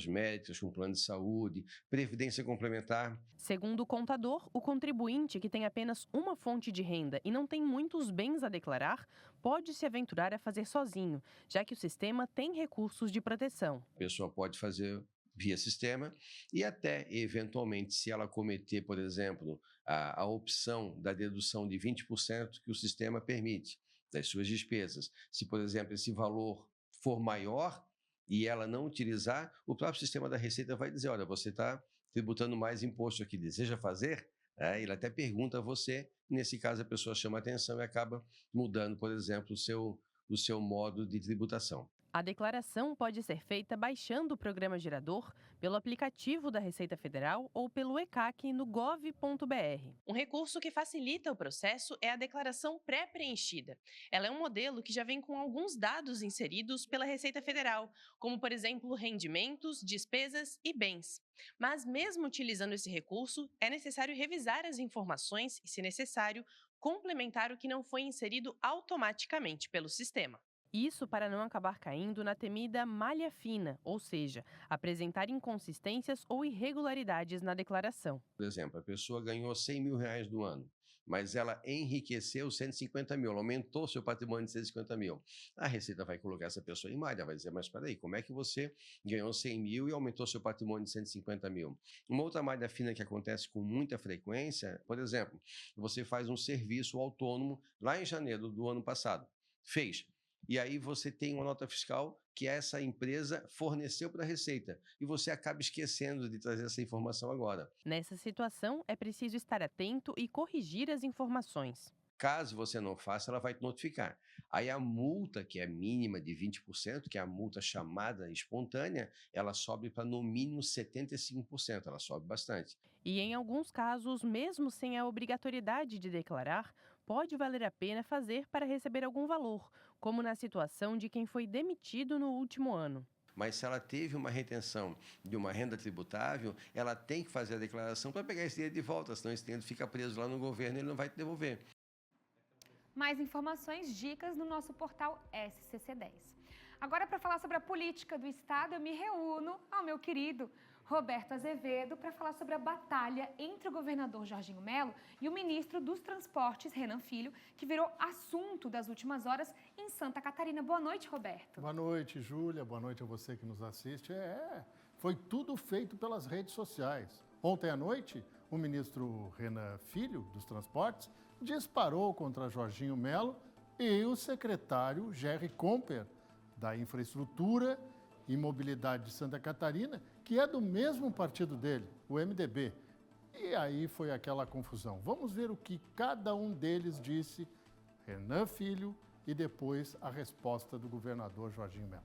médicas, com plano de saúde, previdência complementar. Segundo o contador, o contribuinte que tem apenas uma fonte de renda e não tem muitos bens a declarar, pode se aventurar a fazer sozinho, já que o sistema tem recursos de proteção. A pessoa pode fazer via sistema e até, eventualmente, se ela cometer, por exemplo, a opção da dedução de 20% que o sistema permite das suas despesas. Se, por exemplo, esse valor for maior e ela não utilizar, o próprio sistema da Receita vai dizer, olha, você está tributando mais imposto aqui, deseja fazer? Ele até pergunta a você, nesse caso a pessoa chama atenção e acaba mudando, por exemplo, o seu modo de tributação. A declaração pode ser feita baixando o programa gerador, pelo aplicativo da Receita Federal ou pelo ECAC no gov.br. Um recurso que facilita o processo é a declaração pré-preenchida. Ela é um modelo que já vem com alguns dados inseridos pela Receita Federal, como, por exemplo, rendimentos, despesas e bens. Mas mesmo utilizando esse recurso, é necessário revisar as informações e, se necessário, complementar o que não foi inserido automaticamente pelo sistema. Isso para não acabar caindo na temida malha fina, ou seja, apresentar inconsistências ou irregularidades na declaração. Por exemplo, a pessoa ganhou R$100 mil no ano, mas ela enriqueceu 150 mil, aumentou seu patrimônio de 150 mil. A Receita vai colocar essa pessoa em malha, vai dizer, mas espera aí, como é que você ganhou 100 mil e aumentou seu patrimônio de 150 mil? Uma outra malha fina que acontece com muita frequência, por exemplo, você faz um serviço autônomo lá em janeiro do ano passado, fez. E aí você tem uma nota fiscal que essa empresa forneceu para a Receita e você acaba esquecendo de trazer essa informação agora. Nessa situação, é preciso estar atento e corrigir as informações. Caso você não faça, ela vai te notificar. Aí a multa, que é mínima de 20%, que é a multa chamada espontânea, ela sobe para no mínimo 75%, ela sobe bastante. E em alguns casos, mesmo sem a obrigatoriedade de declarar, pode valer a pena fazer para receber algum valor, como na situação de quem foi demitido no último ano. Mas se ela teve uma retenção de uma renda tributável, ela tem que fazer a declaração para pegar esse dinheiro de volta, senão esse dinheiro fica preso lá no governo e ele não vai te devolver. Mais informações, dicas no nosso portal SCC10. Agora, para falar sobre a política do Estado, eu me reúno ao meu querido Roberto Azevedo para falar sobre a batalha entre o governador Jorginho Melo e o ministro dos Transportes, Renan Filho, que virou assunto das últimas horas em Santa Catarina. Boa noite, Roberto. Boa noite, Júlia. Boa noite a você que nos assiste. Foi tudo feito pelas redes sociais. Ontem à noite, o ministro Renan Filho, dos Transportes, disparou contra Jorginho Melo e o secretário Gerry Comper, da Infraestrutura e Mobilidade de Santa Catarina, que é do mesmo partido dele, o MDB. E aí foi aquela confusão. Vamos ver o que cada um deles disse Renan Filho e depois a resposta do governador Jorginho Melo.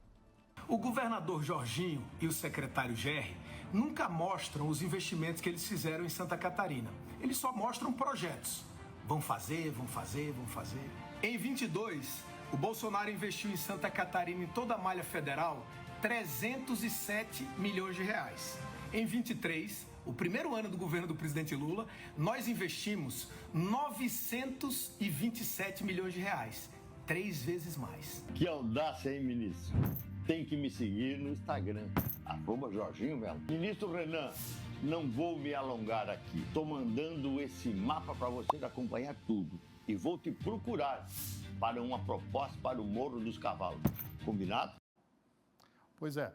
O governador Jorginho e o secretário Gerri nunca mostram os investimentos que eles fizeram em Santa Catarina. Eles só mostram projetos. Vão fazer, vão fazer, vão fazer. Em 22, o Bolsonaro investiu em Santa Catarina, em toda a malha federal, 307 milhões de reais. Em 23, o primeiro ano do governo do presidente Lula, nós investimos 927 milhões de reais. 3 vezes mais. Que audácia, hein, ministro? Tem que me seguir no Instagram, @Jorginho Melo. Ministro Renan, não vou me alongar aqui. Estou mandando esse mapa para você acompanhar tudo. E vou te procurar para uma proposta para o Morro dos Cavalos. Combinado? Pois é.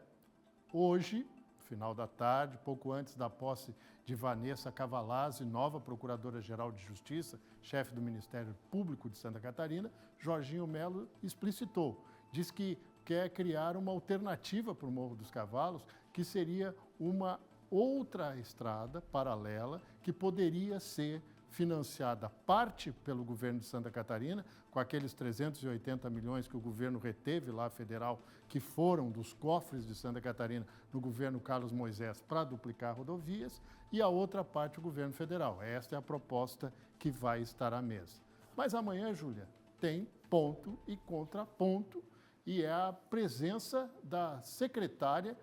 Hoje, final da tarde, pouco antes da posse de Vanessa Cavalazzi, nova Procuradora-Geral de Justiça, chefe do Ministério Público de Santa Catarina, Jorginho Melo explicitou. Diz que quer criar uma alternativa para o Morro dos Cavalos, que seria uma outra estrada paralela que poderia ser financiada parte pelo governo de Santa Catarina, com aqueles 380 milhões que o governo reteve lá, federal, que foram dos cofres de Santa Catarina no governo Carlos Moisés para duplicar rodovias, e a outra parte o governo federal. Esta é a proposta que vai estar à mesa. Mas amanhã, Júlia, tem ponto e contraponto, e é a presença da secretária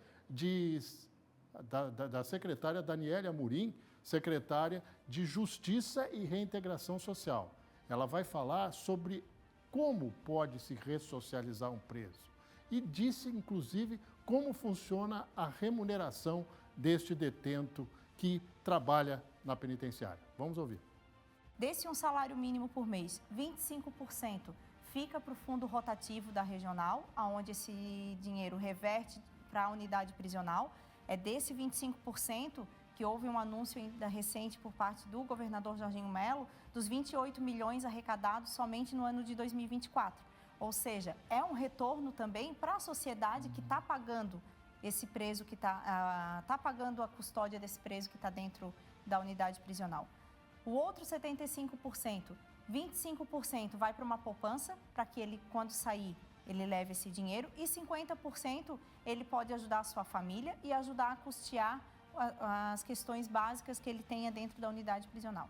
da secretária Daniele Amorim, secretária de Justiça e Reintegração Social. Ela vai falar sobre como pode se ressocializar um preso e disse, inclusive, como funciona a remuneração deste detento que trabalha na penitenciária. Vamos ouvir. Desse um salário mínimo por mês, 25% fica para o fundo rotativo da regional, onde esse dinheiro reverte para a unidade prisional. É desse 25% que houve um anúncio ainda recente por parte do governador Jorginho Melo, dos 28 milhões arrecadados somente no ano de 2024. Ou seja, é um retorno também para a sociedade que está pagando esse preso, que está pagando a custódia desse preso que está dentro da unidade prisional. O outro 75%, 25% vai para uma poupança, para que ele, quando sair, ele leve esse dinheiro, e 50% ele pode ajudar a sua família e ajudar a custear as questões básicas que ele tenha dentro da unidade prisional.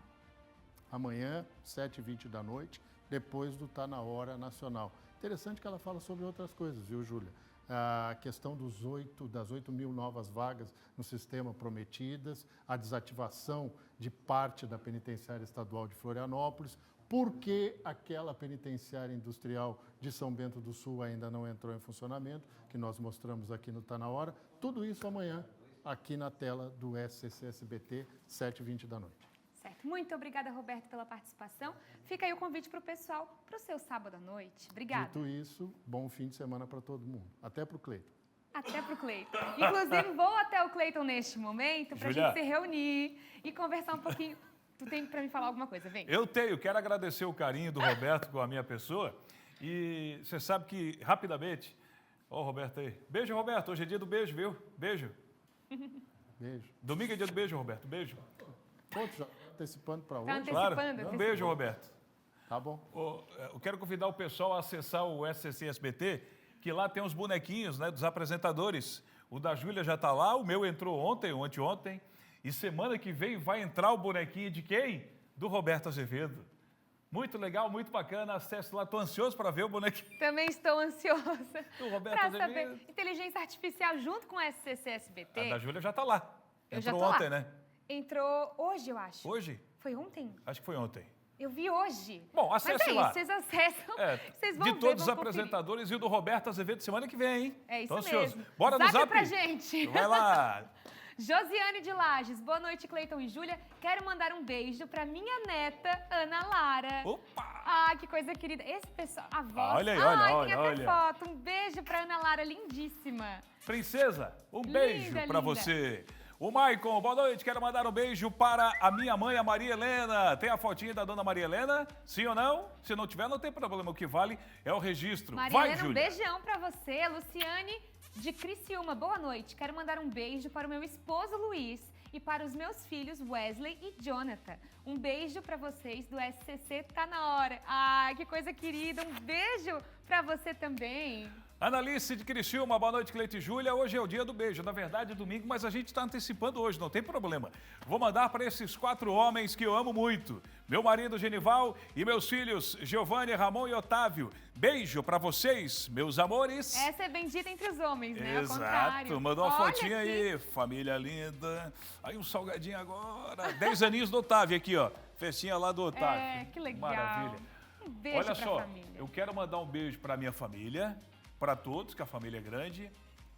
Amanhã, 7h20 da noite, depois do Tá Na Hora Nacional. Interessante que ela fala sobre outras coisas, viu, Júlia? A questão das 8 mil novas vagas no sistema prometidas, a desativação de parte da penitenciária estadual de Florianópolis, por que aquela penitenciária industrial de São Bento do Sul ainda não entrou em funcionamento, que nós mostramos aqui no Tá Na Hora. Tudo isso amanhã, aqui na tela do SCC-SBT, 7h20 da noite. Certo. Muito obrigada, Roberto, pela participação. Fica aí o convite para o pessoal para o seu sábado à noite. Obrigada. Dito isso, bom fim de semana para todo mundo. Até para o Cleiton. Até para o Cleiton. Inclusive, vou até o Cleiton neste momento para a gente se reunir e conversar um pouquinho. Tu tem para me falar alguma coisa, vem. Eu tenho. Quero agradecer o carinho do Roberto com a minha pessoa. E você sabe que, rapidamente... Ó, o Roberto aí. Beijo, Roberto. Hoje é dia do beijo, viu? Beijo. Beijo. Domingo é dia do beijo, Roberto. Beijo. Pronto, já antecipando para hoje. Tá antecipando. Claro. Um beijo, Roberto. Tá bom. Eu quero convidar o pessoal a acessar o SCC-SBT, que lá tem uns bonequinhos, né, dos apresentadores. O da Júlia já está lá, o meu entrou ontem ou anteontem. E semana que vem vai entrar o bonequinho de quem? Do Roberto Azevedo. Muito legal, muito bacana. Acesse lá, estou ansioso para ver o bonequinho. Também estou ansiosa para saber. Inteligência artificial junto com o SCC-SBT. A da Júlia já está lá. Eu entrou já tô ontem, lá. Né? Entrou hoje, eu acho. Hoje? Foi ontem? Acho que foi ontem. Eu vi hoje. Bom, acesse Mas é lá. isso, vocês acessam, vocês vão de ver, todos os vão apresentadores conferir. E o do Roberto Azevedo semana que vem, hein? É isso Tô ansioso. mesmo. Bora no Zap? Pra gente. Vai lá. Josiane de Lages, boa noite, Cleiton e Júlia. Quero mandar um beijo pra minha neta, Ana Lara. Opa! Ah, que coisa querida. Esse pessoal, a voz. Olha aí, tem até olha. foto. Um beijo pra Ana Lara, lindíssima. Princesa, um beijo pra você. O Maicon, boa noite. Quero mandar um beijo para a minha mãe, a Maria Helena. Tem a fotinha da dona Maria Helena? Sim ou não? Se não tiver, não tem problema. O que vale é o registro. Maria Vai, Helena, Júlia. um beijão pra você. Luciane de Criciúma, boa noite. Quero mandar um beijo para o meu esposo Luiz e para os meus filhos Wesley e Jonathan. Um beijo para vocês do SCC Tá Na Hora. Ai, que coisa querida, um beijo para você também. Analice de Criciúma, boa noite, Cleito e Júlia. Hoje é o dia do beijo, na verdade é domingo, mas a gente está antecipando hoje, não tem problema. Vou mandar para esses 4 homens que eu amo muito. Meu marido Genival e meus filhos Giovanni, Ramon e Otávio. Beijo para vocês, meus amores. Essa é bendita entre os homens, né? Exato, Ao contrário. mandou uma Olha fotinha aqui. aí, família linda. Aí um salgadinho agora, 10 aninhos do Otávio aqui, ó. Festinha lá do Otávio. É, que legal. Maravilha. Um beijo Olha pra só, família. eu quero mandar um beijo para minha família, para todos, que a família é grande,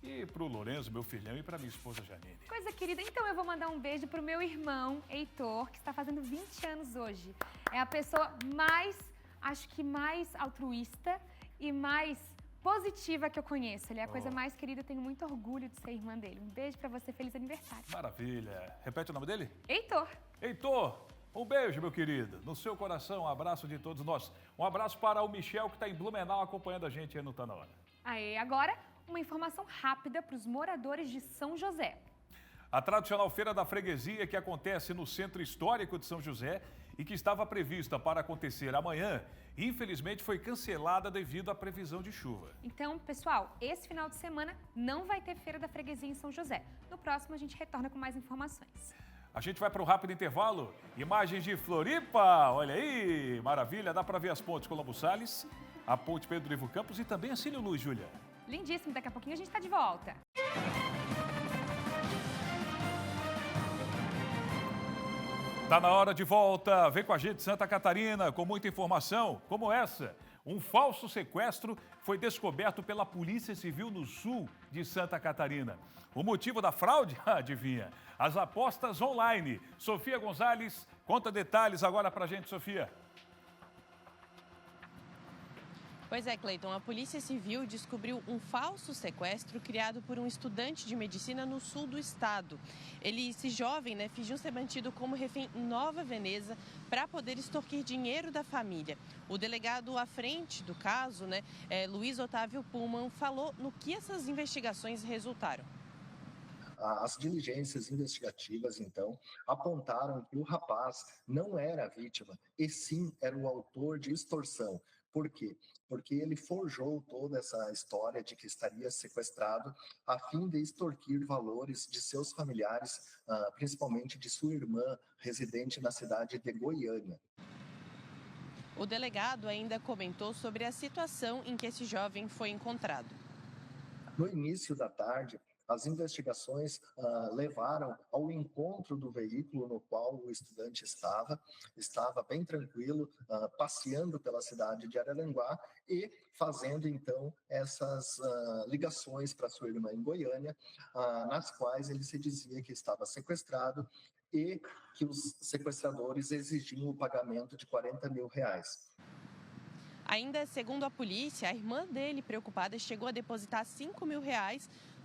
e para o Lourenço, meu filhão, e para minha esposa Janine. Coisa querida, então eu vou mandar um beijo pro meu irmão, Heitor, que está fazendo 20 anos hoje. É a pessoa mais, acho que mais altruísta e mais positiva que eu conheço. Ele é a coisa mais querida, eu tenho muito orgulho de ser irmã dele. Um beijo pra você, feliz aniversário. Maravilha. Repete o nome dele? Heitor. Heitor, um beijo, meu querido. No seu coração, um abraço de todos nós. Um abraço para o Michel, que está em Blumenau acompanhando a gente aí no Tá Na Hora. Aê, agora uma informação rápida para os moradores de São José. A tradicional Feira da Freguesia, que acontece no Centro Histórico de São José e que estava prevista para acontecer amanhã, infelizmente foi cancelada devido à previsão de chuva. Então, pessoal, esse final de semana não vai ter Feira da Freguesia em São José. No próximo a gente retorna com mais informações. A gente vai para um rápido intervalo. Imagens de Floripa, olha aí, maravilha. Dá para ver as pontes Colombo Salles, a ponte Pedro Ivo Campos e também a Cílio Luz, Júlia. Lindíssimo, daqui a pouquinho a gente está de volta. Tá na hora de volta. Vem com a gente, Santa Catarina, com muita informação como essa. Um falso sequestro foi descoberto pela Polícia Civil no sul de Santa Catarina. O motivo da fraude? Adivinha? As apostas online. Sofia Gonzalez conta detalhes agora pra gente, Sofia. Pois é, Cleiton, a Polícia Civil descobriu um falso sequestro criado por um estudante de medicina no sul do estado. Esse jovem, fingiu ser mantido como refém em Nova Veneza para poder extorquir dinheiro da família. O delegado à frente do caso, Luiz Otávio Pullman, falou no que essas investigações resultaram. As diligências investigativas, então, apontaram que o rapaz não era a vítima, e sim era o autor de extorsão. Por quê? Porque ele forjou toda essa história de que estaria sequestrado a fim de extorquir valores de seus familiares, principalmente de sua irmã, residente na cidade de Goiânia. O delegado ainda comentou sobre a situação em que esse jovem foi encontrado. No início da tarde, as investigações levaram ao encontro do veículo no qual o estudante estava bem tranquilo, passeando pela cidade de Araranguá e fazendo então essas ligações para sua irmã em Goiânia, nas quais ele se dizia que estava sequestrado e que os sequestradores exigiam o pagamento de R$40 mil. Ainda segundo a polícia, a irmã dele, preocupada, chegou a depositar R$5 mil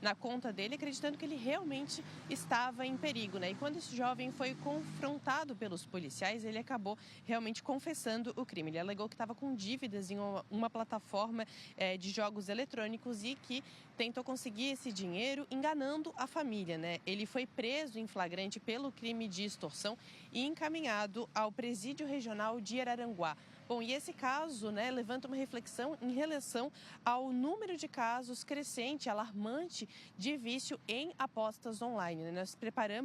na conta dele, acreditando que ele realmente estava em perigo, E quando esse jovem foi confrontado pelos policiais, ele acabou realmente confessando o crime. Ele alegou que estava com dívidas em uma plataforma de jogos eletrônicos e que tentou conseguir esse dinheiro enganando a família, Ele foi preso em flagrante pelo crime de extorsão e encaminhado ao Presídio Regional de Araranguá. Bom, e esse caso, levanta uma reflexão em relação ao número de casos crescente, alarmante, de vício em apostas online. Nós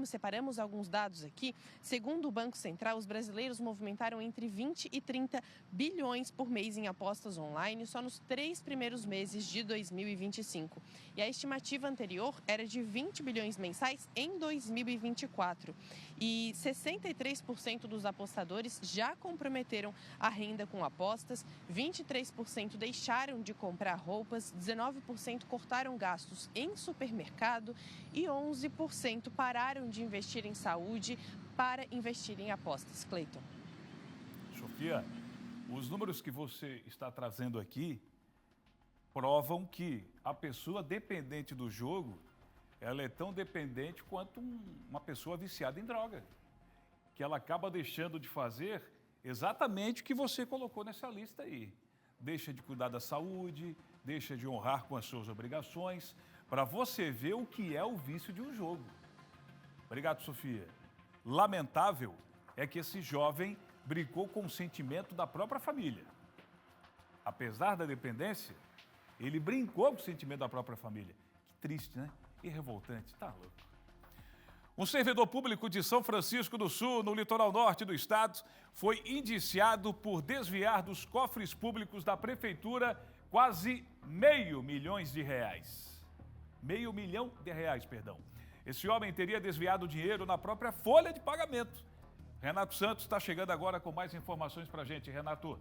separamos alguns dados aqui. Segundo o Banco Central, os brasileiros movimentaram entre 20 e 30 bilhões por mês em apostas online só nos 3 primeiros meses de 2025. E a estimativa anterior era de 20 bilhões mensais em 2024. E 63% dos apostadores já comprometeram a renda com apostas, 23% deixaram de comprar roupas, 19% cortaram gastos em supermercado e 11% pararam de investir em saúde para investir em apostas. Cleiton. Sofia, os números que você está trazendo aqui provam que a pessoa dependente do jogo, ela é tão dependente quanto uma pessoa viciada em droga, que ela acaba deixando de fazer exatamente o que você colocou nessa lista aí. Deixa de cuidar da saúde, deixa de honrar com as suas obrigações, para você ver o que é o vício de um jogo. Obrigado, Sofia. Lamentável é que esse jovem brincou com o sentimento da própria família. Apesar da dependência, ele brincou com o sentimento da própria família. Que triste, né? E revoltante, tá louco. Um servidor público de São Francisco do Sul, no litoral norte do estado, foi indiciado por desviar dos cofres públicos da prefeitura quase R$500 mil. R$500 mil, perdão. Esse homem teria desviado dinheiro na própria folha de pagamento. Renato Santos está chegando agora com mais informações para a gente. Renato.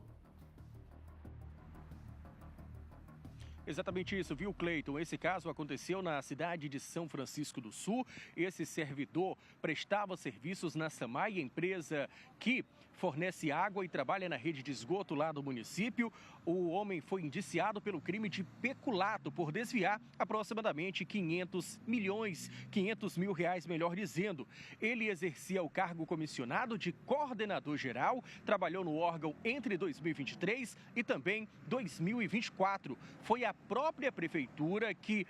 Exatamente isso, viu, Cleiton? Esse caso aconteceu na cidade de São Francisco do Sul. Esse servidor prestava serviços na SAMAI, empresa que fornece água e trabalha na rede de esgoto lá do município. O homem foi indiciado pelo crime de peculato por desviar aproximadamente R$500 mil, melhor dizendo. Ele exercia o cargo comissionado de coordenador geral, trabalhou no órgão entre 2023 e também 2024. Foi a própria prefeitura que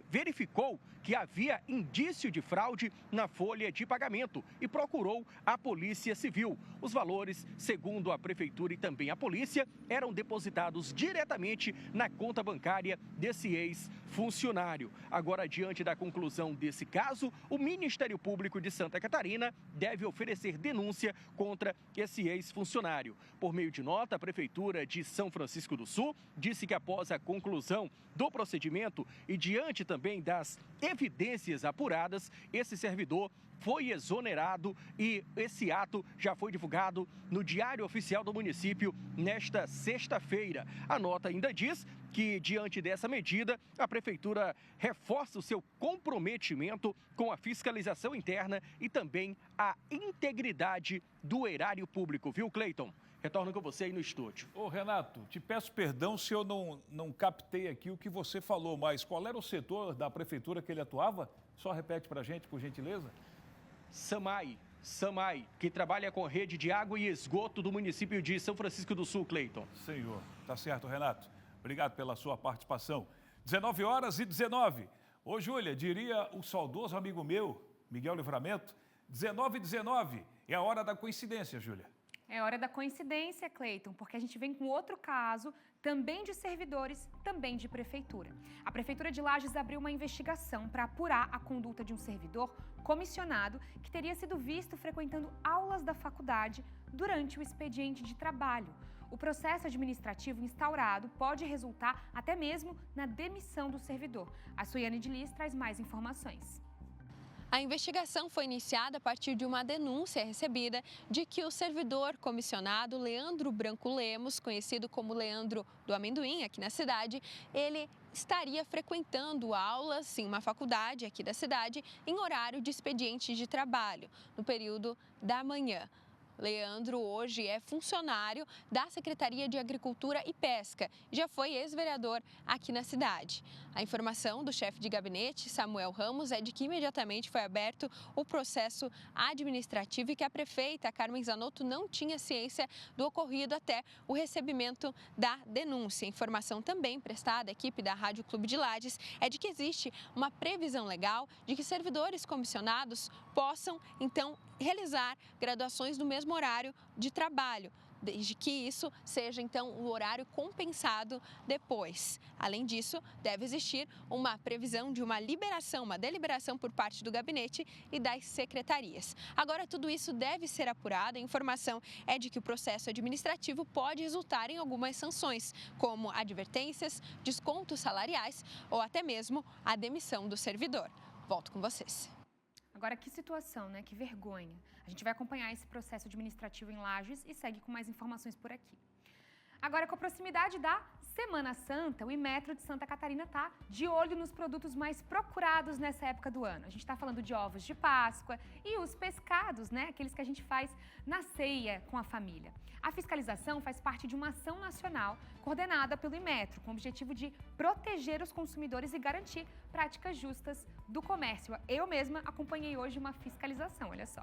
verificou que havia indício de fraude na folha de pagamento e procurou a Polícia Civil. Os valores, segundo a prefeitura e também a polícia, eram depositados diretamente na conta bancária desse ex-funcionário. Agora, diante da conclusão desse caso, o Ministério Público de Santa Catarina deve oferecer denúncia contra esse ex-funcionário. Por meio de nota, a Prefeitura de São Francisco do Sul disse que após a conclusão do procedimento e diante também das evidências apuradas, esse servidor foi exonerado e esse ato já foi divulgado no Diário Oficial do município nesta sexta-feira. A nota ainda diz que, diante dessa medida, a Prefeitura reforça o seu comprometimento com a fiscalização interna e também a integridade do erário público. Viu, Cleiton? Retorno com você aí no estúdio. Ô, Renato, te peço perdão se eu não captei aqui o que você falou, mas qual era o setor da prefeitura que ele atuava? Só repete pra gente, por gentileza. SAMAI, que trabalha com a rede de água e esgoto do município de São Francisco do Sul, Cleiton. Senhor, tá certo, Renato. Obrigado pela sua participação. 19h19. Ô, Júlia, diria o saudoso amigo meu, Miguel Livramento, 19h19. É a hora da coincidência, Júlia. É hora da coincidência, Cleiton, porque a gente vem com outro caso, também de servidores, também de prefeitura. A Prefeitura de Lages abriu uma investigação para apurar a conduta de um servidor comissionado que teria sido visto frequentando aulas da faculdade durante o expediente de trabalho. O processo administrativo instaurado pode resultar até mesmo na demissão do servidor. A Suiane de Lis traz mais informações. A investigação foi iniciada a partir de uma denúncia recebida de que o servidor comissionado Leandro Branco Lemos, conhecido como Leandro do Amendoim aqui na cidade, ele estaria frequentando aulas em uma faculdade aqui da cidade em horário de expediente de trabalho, no período da manhã. Leandro hoje é funcionário da Secretaria de Agricultura e Pesca e já foi ex-vereador aqui na cidade. A informação do chefe de gabinete, Samuel Ramos, é de que imediatamente foi aberto o processo administrativo e que a prefeita, Carmen Zanotto, não tinha ciência do ocorrido até o recebimento da denúncia. A informação também prestada à equipe da Rádio Clube de Lages é de que existe uma previsão legal de que servidores comissionados possam, então, realizar graduações no mesmo horário de trabalho, desde que isso seja, então, o horário compensado depois. Além disso, deve existir uma previsão de uma deliberação por parte do gabinete e das secretarias. Agora, tudo isso deve ser apurado. A informação é de que o processo administrativo pode resultar em algumas sanções, como advertências, descontos salariais ou até mesmo a demissão do servidor. Volto com vocês. Agora, que situação, né? Que vergonha. A gente vai acompanhar esse processo administrativo em Lages e segue com mais informações por aqui. Agora, com a proximidade da Semana Santa, o Imetro de Santa Catarina está de olho nos produtos mais procurados nessa época do ano. A gente está falando de ovos de Páscoa e os pescados, né? Aqueles que a gente faz na ceia com a família. A fiscalização faz parte de uma ação nacional coordenada pelo Imetro, com o objetivo de proteger os consumidores e garantir práticas justas do comércio. Eu mesma acompanhei hoje uma fiscalização, olha só.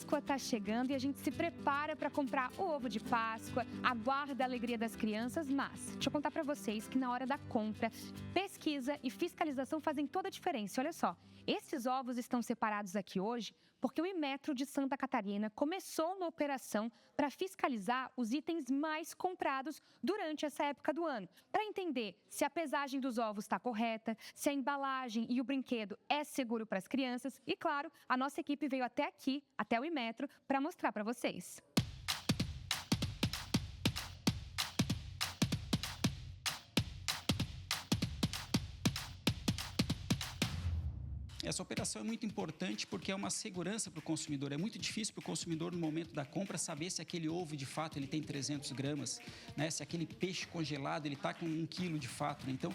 Páscoa está chegando e a gente se prepara para comprar o ovo de Páscoa, aguarda a alegria das crianças, mas deixa eu contar para vocês que na hora da compra, pesquisa e fiscalização fazem toda a diferença. Olha só, esses ovos estão separados aqui hoje porque o Inmetro de Santa Catarina começou uma operação para fiscalizar os itens mais comprados durante essa época do ano, para entender se a pesagem dos ovos está correta, se a embalagem e o brinquedo é seguro para as crianças e, claro, a nossa equipe veio até aqui, até o Inmetro, para mostrar para vocês. Essa operação é muito importante porque é uma segurança para o consumidor. É muito difícil para o consumidor, no momento da compra, saber se aquele ovo, de fato, ele tem 300 gramas, né? Se aquele peixe congelado, ele está com 1 quilo, de fato, né? Então,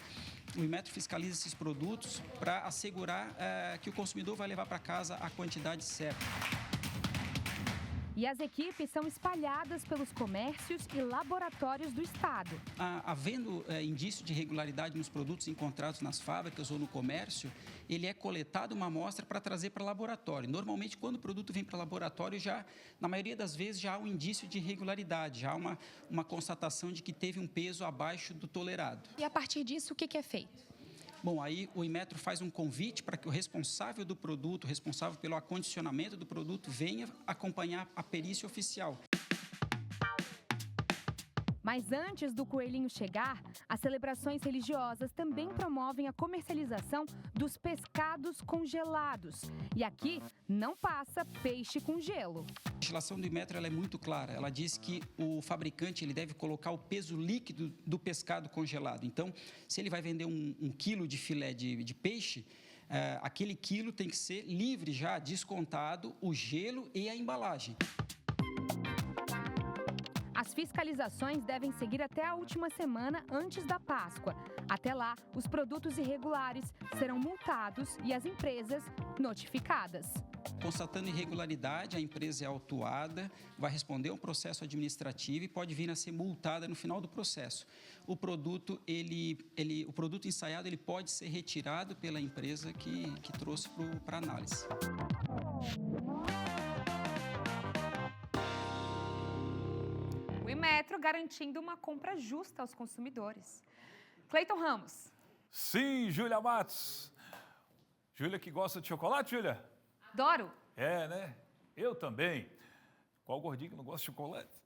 o Inmetro fiscaliza esses produtos para assegurar que o consumidor vai levar para casa a quantidade certa. E as equipes são espalhadas pelos comércios e laboratórios do estado. Havendo indício de irregularidade nos produtos encontrados nas fábricas ou no comércio, ele é coletado uma amostra para trazer para laboratório. Normalmente, quando o produto vem para laboratório, já, na maioria das vezes, já há um indício de irregularidade, já há uma constatação de que teve um peso abaixo do tolerado. E a partir disso, o que é feito? Bom, aí o Inmetro faz um convite para que o responsável do produto, responsável pelo acondicionamento do produto, venha acompanhar a perícia oficial. Mas antes do coelhinho chegar, as celebrações religiosas também promovem a comercialização dos pescados congelados. E aqui não passa peixe com gelo. A legislação do Inmetro ela é muito clara. Ela diz que o fabricante ele deve colocar o peso líquido do pescado congelado. Então, se ele vai vender um quilo de filé de peixe, aquele quilo tem que ser livre já, descontado o gelo e a embalagem. As fiscalizações devem seguir até a última semana antes da Páscoa. Até lá, os produtos irregulares serão multados e as empresas notificadas. Constatando irregularidade, a empresa é autuada, vai responder a um processo administrativo e pode vir a ser multada no final do processo. O produto, o produto ensaiado ele pode ser retirado pela empresa que trouxe para análise. O Inmetro garantindo uma compra justa aos consumidores. Cleiton Ramos. Sim, Júlia Matos. Júlia que gosta de chocolate, Júlia? Adoro. É, né? Eu também. Qual gordinho que não gosta de chocolate?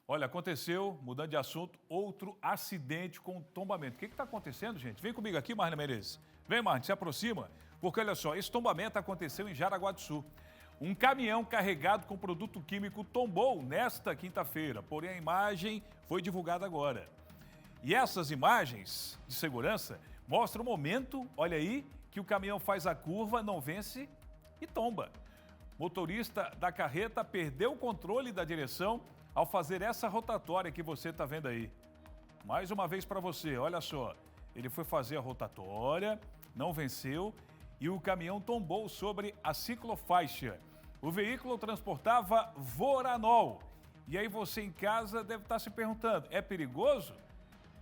Olha, aconteceu, mudando de assunto, outro acidente com tombamento. O que está acontecendo, gente? Vem comigo aqui, Marna Menezes. Vem, Marna, se aproxima. Porque, olha só, esse tombamento aconteceu em Jaraguá do Sul. Um caminhão carregado com produto químico tombou nesta quinta-feira, porém a imagem foi divulgada agora. E essas imagens de segurança mostram o momento, olha aí, que o caminhão faz a curva, não vence e tomba. O motorista da carreta perdeu o controle da direção ao fazer essa rotatória que você está vendo aí. Mais uma vez para você, olha só. Ele foi fazer a rotatória, não venceu e o caminhão tombou sobre a ciclofaixa. O veículo transportava Voranol. E aí você em casa deve estar se perguntando, é perigoso?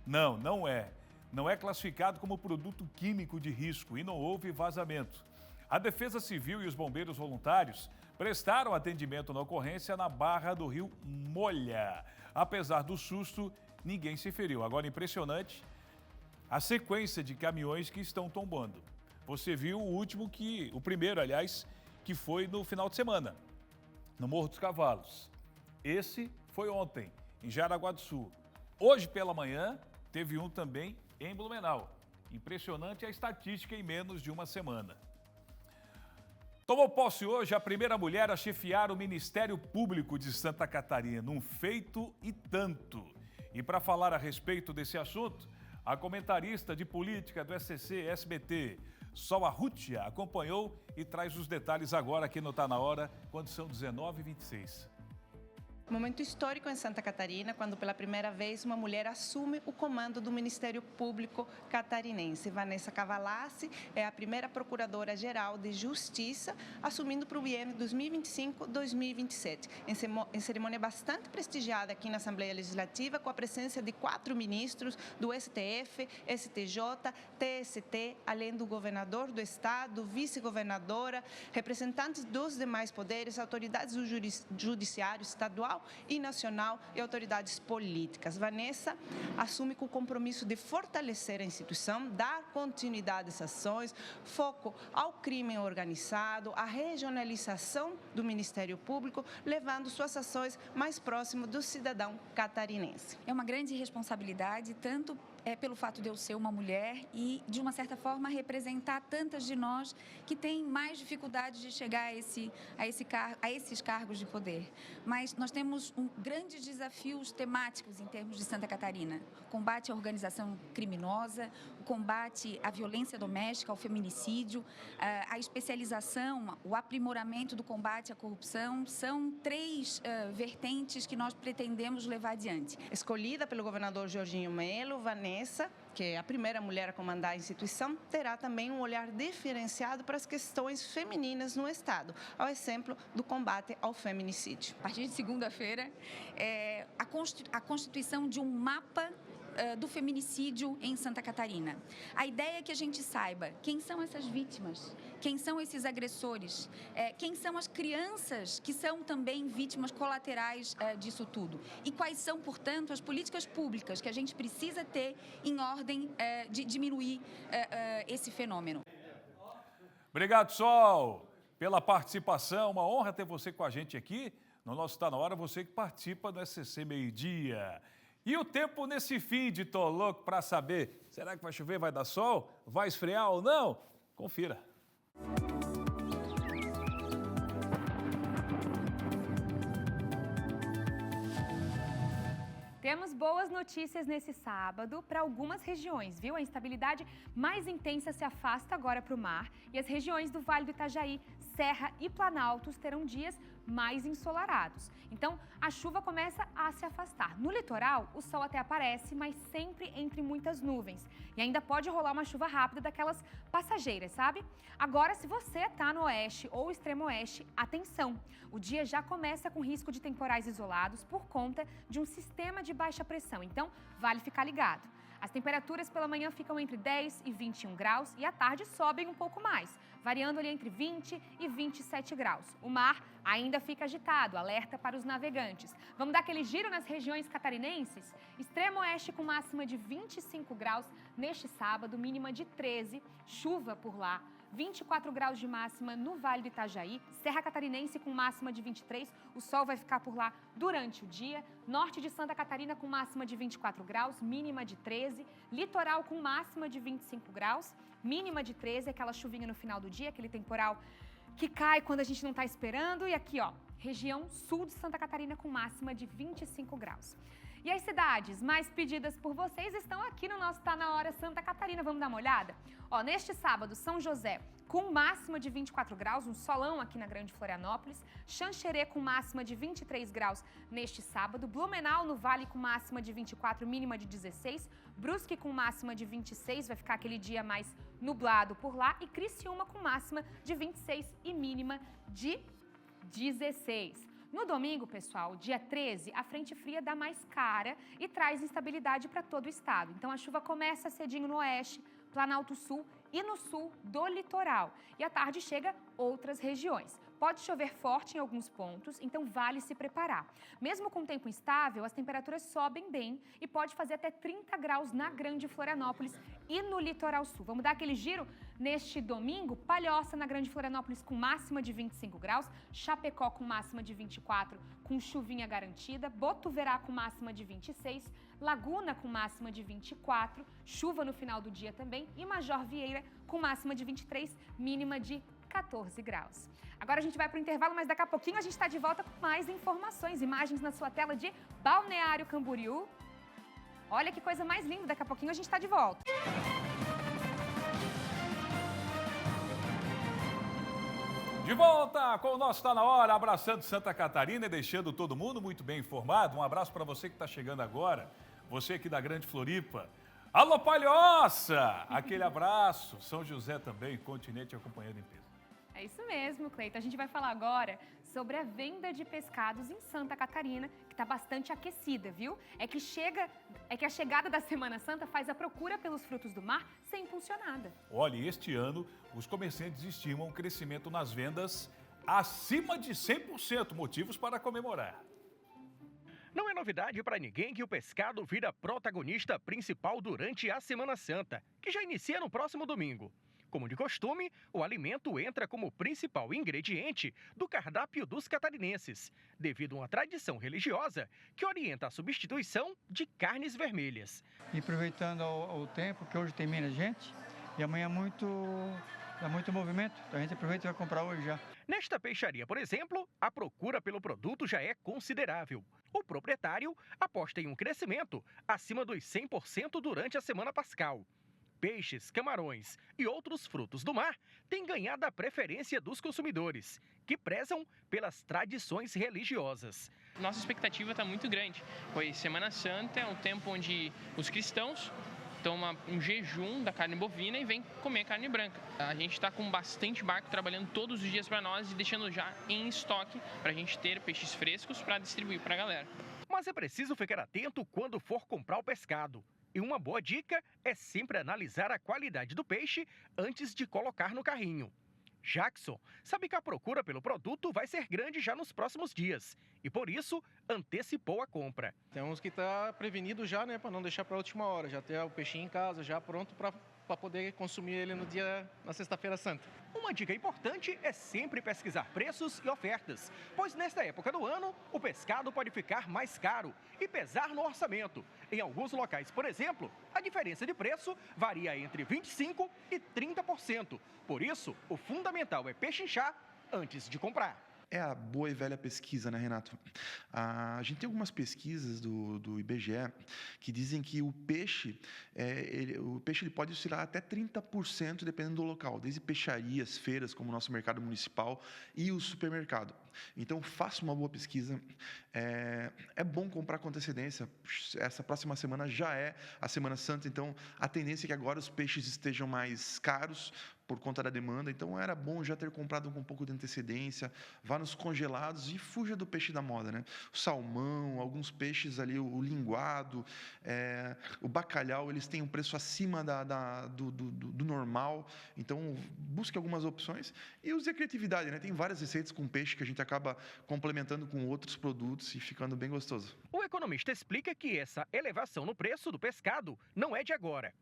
Não, não é. Não é classificado como produto químico de risco e não houve vazamento. A Defesa Civil e os bombeiros voluntários prestaram atendimento na ocorrência na Barra do Rio Molha. Apesar do susto, ninguém se feriu. Agora, impressionante a sequência de caminhões que estão tombando. Você viu o primeiro, aliás, que foi no final de semana, no Morro dos Cavalos. Esse foi ontem, em Jaraguá do Sul. Hoje pela manhã, teve um também em Blumenau. Impressionante a estatística em menos de uma semana. Tomou posse hoje a primeira mulher a chefiar o Ministério Público de Santa Catarina, um feito e tanto. E para falar a respeito desse assunto, a comentarista de política do SCC-SBT, Sol Arrutia, acompanhou e traz os detalhes agora aqui no Tá Na Hora, quando são 19h26. Momento histórico em Santa Catarina, quando pela primeira vez uma mulher assume o comando do Ministério Público catarinense. Vanessa Cavalassi é a primeira Procuradora-Geral de Justiça, assumindo para o biênio 2025-2027. Em cerimônia bastante prestigiada aqui na Assembleia Legislativa, com a presença de 4 ministros do STF, STJ, TST, além do governador do estado, vice-governadora, representantes dos demais poderes, autoridades do judiciário estadual e nacional e autoridades políticas. Vanessa assume com o compromisso de fortalecer a instituição, dar continuidade às ações, foco ao crime organizado, a regionalização do Ministério Público, levando suas ações mais próximo do cidadão catarinense. É uma grande responsabilidade, tanto pelo fato de eu ser uma mulher e, de uma certa forma, representar tantas de nós que têm mais dificuldade de chegar a esses cargos de poder. Mas nós temos grandes desafios temáticos em termos de Santa Catarina. O combate à organização criminosa, o combate à violência doméstica, ao feminicídio, a especialização, o aprimoramento do combate à corrupção, são 3 vertentes que nós pretendemos levar adiante. Escolhida pelo governador Jorginho Melo, Vanessa, que é a primeira mulher a comandar a instituição, terá também um olhar diferenciado para as questões femininas no Estado, ao exemplo do combate ao feminicídio. A partir de segunda-feira, a constituição de um mapa do feminicídio em Santa Catarina. A ideia é que a gente saiba quem são essas vítimas, quem são esses agressores, quem são as crianças que são também vítimas colaterais disso tudo e quais são, portanto, as políticas públicas que a gente precisa ter em ordem de diminuir esse fenômeno. Obrigado, Sol, pela participação. Uma honra ter você com a gente aqui no nosso Tá Na Hora, você que participa do SCC Meio-Dia. E o tempo nesse fim de tô louco para saber, será que vai chover, vai dar sol, vai esfriar ou não? Confira. Temos boas notícias nesse sábado para algumas regiões, viu? A instabilidade mais intensa se afasta agora para o mar e as regiões do Vale do Itajaí, Serra e Planaltos terão dias mais ensolarados. Então, a chuva começa a se afastar. No litoral, o sol até aparece, mas sempre entre muitas nuvens. E ainda pode rolar uma chuva rápida daquelas passageiras, sabe? Agora, se você está no oeste ou extremo oeste, atenção! O dia já começa com risco de temporais isolados por conta de um sistema de baixa pressão. Então, vale ficar ligado. As temperaturas pela manhã ficam entre 10 e 21 graus e à tarde sobem um pouco mais, variando ali entre 20 e 27 graus. O mar ainda fica agitado, alerta para os navegantes. Vamos dar aquele giro nas regiões catarinenses? Extremo oeste com máxima de 25 graus neste sábado, mínima de 13, chuva por lá. 24 graus de máxima no Vale do Itajaí, Serra Catarinense com máxima de 23, o sol vai ficar por lá durante o dia, norte de Santa Catarina com máxima de 24 graus, mínima de 13, litoral com máxima de 25 graus, mínima de 13, aquela chuvinha no final do dia, aquele temporal que cai quando a gente não está esperando, e aqui, ó, região sul de Santa Catarina com máxima de 25 graus. E as cidades mais pedidas por vocês estão aqui no nosso Tá Na Hora Santa Catarina. Vamos dar uma olhada? Ó, neste sábado, São José com máxima de 24 graus, um solão aqui na Grande Florianópolis. Xanxerê com máxima de 23 graus neste sábado. Blumenau no Vale com máxima de 24, mínima de 16. Brusque com máxima de 26, vai ficar aquele dia mais nublado por lá. E Criciúma com máxima de 26 e mínima de 16. No domingo, pessoal, dia 13, a frente fria dá mais cara e traz instabilidade para todo o estado. Então, a chuva começa cedinho no oeste, Planalto Sul e no sul do litoral. E à tarde chega outras regiões. Pode chover forte em alguns pontos, então vale se preparar. Mesmo com tempo instável, as temperaturas sobem bem e pode fazer até 30 graus na Grande Florianópolis e no litoral sul. Vamos dar aquele giro? Neste domingo, Palhoça na Grande Florianópolis com máxima de 25 graus, Chapecó com máxima de 24, com chuvinha garantida, Botuverá com máxima de 26, Laguna com máxima de 24, chuva no final do dia também, e Major Vieira com máxima de 23, mínima de 14 graus. Agora a gente vai para o intervalo, mas daqui a pouquinho a gente está de volta com mais informações, imagens na sua tela de Balneário Camboriú. Olha que coisa mais linda, daqui a pouquinho a gente está de volta. De volta com o nosso Tá Na Hora, abraçando Santa Catarina e deixando todo mundo muito bem informado. Um abraço para você que está chegando agora, você aqui da Grande Floripa. Alô, Palhoça! Aquele abraço. São José também, continente acompanhando em peso. É isso mesmo, Cleiton. A gente vai falar agora sobre a venda de pescados em Santa Catarina, que está bastante aquecida, viu? É que a chegada da Semana Santa faz a procura pelos frutos do mar ser impulsionada. Olha, este ano os comerciantes estimam um crescimento nas vendas acima de 100%, motivos para comemorar. Não é novidade para ninguém que o pescado vira protagonista principal durante a Semana Santa, que já inicia no próximo domingo. Como de costume, o alimento entra como principal ingrediente do cardápio dos catarinenses, devido a uma tradição religiosa que orienta a substituição de carnes vermelhas. E aproveitando o tempo, que hoje tem menos gente, e amanhã dá muito movimento, então a gente aproveita e vai comprar hoje já. Nesta peixaria, por exemplo, a procura pelo produto já é considerável. O proprietário aposta em um crescimento acima dos 100% durante a Semana Pascal. Peixes, camarões e outros frutos do mar têm ganhado a preferência dos consumidores, que prezam pelas tradições religiosas. Nossa expectativa está muito grande, pois Semana Santa é um tempo onde os cristãos tomam um jejum da carne bovina e vêm comer carne branca. A gente está com bastante barco trabalhando todos os dias para nós e deixando já em estoque para a gente ter peixes frescos para distribuir para a galera. Mas é preciso ficar atento quando for comprar o pescado. E uma boa dica é sempre analisar a qualidade do peixe antes de colocar no carrinho. Jackson sabe que a procura pelo produto vai ser grande já nos próximos dias e, por isso, antecipou a compra. Temos que estar prevenido já, né, para não deixar para a última hora, já ter o peixinho em casa, já pronto para poder consumir ele na Sexta-feira Santa. Uma dica importante é sempre pesquisar preços e ofertas, pois nesta época do ano, o pescado pode ficar mais caro e pesar no orçamento. Em alguns locais, por exemplo, a diferença de preço varia entre 25% e 30%. Por isso, o fundamental é pechinchar antes de comprar. É a boa e velha pesquisa, né, Renato? A gente tem algumas pesquisas do IBGE que dizem que o peixe ele pode oscilar até 30% dependendo do local, desde peixarias, feiras, como o nosso mercado municipal e o supermercado. Então, faça uma boa pesquisa. É bom comprar com antecedência. Essa próxima semana já é a Semana Santa, então a tendência é que agora os peixes estejam mais caros por conta da demanda, então era bom já ter comprado com um pouco de antecedência, vá nos congelados e fuja do peixe da moda, né? O salmão, alguns peixes ali, o linguado, o bacalhau, eles têm um preço acima do normal, então busque algumas opções e use a criatividade, né? Tem várias receitas com peixe que a gente acaba complementando com outros produtos e ficando bem gostoso. O economista explica que essa elevação no preço do pescado não é de agora.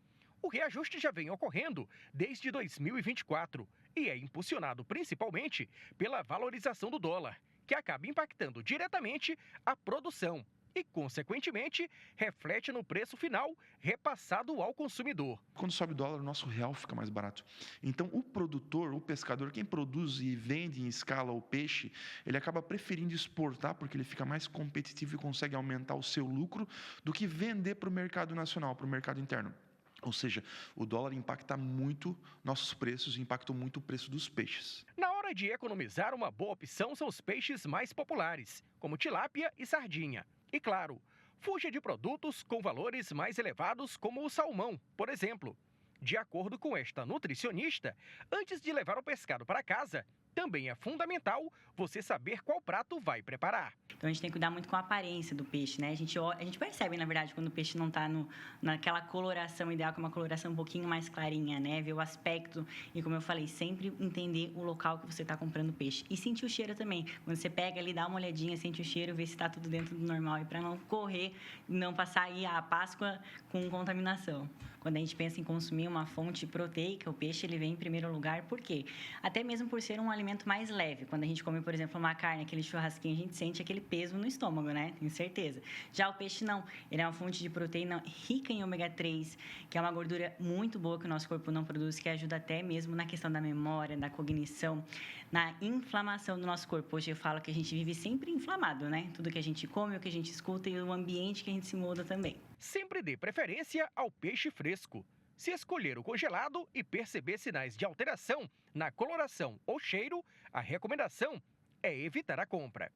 O reajuste já vem ocorrendo desde 2024 e é impulsionado principalmente pela valorização do dólar, que acaba impactando diretamente a produção e, consequentemente, reflete no preço final repassado ao consumidor. Quando sobe o dólar, o nosso real fica mais barato. Então, o produtor, o pescador, quem produz e vende em escala o peixe, ele acaba preferindo exportar porque ele fica mais competitivo e consegue aumentar o seu lucro do que vender para o mercado nacional, para o mercado interno. Ou seja, o dólar impacta muito nossos preços e impacta muito o preço dos peixes. Na hora de economizar, uma boa opção são os peixes mais populares, como tilápia e sardinha. E claro, fuja de produtos com valores mais elevados, como o salmão, por exemplo. De acordo com esta nutricionista, antes de levar o pescado para casa, também é fundamental você saber qual prato vai preparar. Então a gente tem que cuidar muito com a aparência do peixe, né? A gente percebe, na verdade, quando o peixe não está naquela coloração ideal, que é uma coloração um pouquinho mais clarinha, né? Ver o aspecto e, como eu falei, sempre entender o local que você está comprando o peixe. E sentir o cheiro também. Quando você pega ali, dá uma olhadinha, sente o cheiro, vê se está tudo dentro do normal. E para não correr, não passar aí a Páscoa com contaminação. Quando a gente pensa em consumir uma fonte proteica, o peixe ele vem em primeiro lugar. Por quê? Até mesmo por ser um alimento mais leve. Quando a gente come, por exemplo, uma carne, aquele churrasquinho, a gente sente aquele peso no estômago, né? Tenho certeza. Já o peixe não. Ele é uma fonte de proteína rica em ômega 3, que é uma gordura muito boa que o nosso corpo não produz, que ajuda até mesmo na questão da memória, da cognição, na inflamação do nosso corpo. Hoje eu falo que a gente vive sempre inflamado, né? Tudo que a gente come, o que a gente escuta e o ambiente que a gente se muda também. Sempre dê preferência ao peixe fresco. Se escolher o congelado e perceber sinais de alteração na coloração ou cheiro, a recomendação é evitar a compra.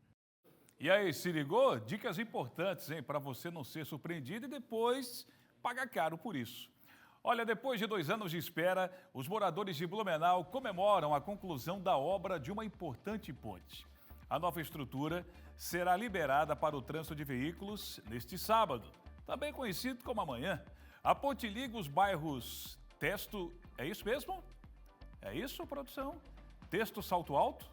E aí, se ligou? Dicas importantes, hein? Para você não ser surpreendido e depois pagar caro por isso. Olha, depois de 2 anos de espera, os moradores de Blumenau comemoram a conclusão da obra de uma importante ponte. A nova estrutura será liberada para o trânsito de veículos neste sábado, também conhecido como amanhã. A ponte liga os bairros Testo... É isso mesmo? É isso, produção? Testo Salto Alto?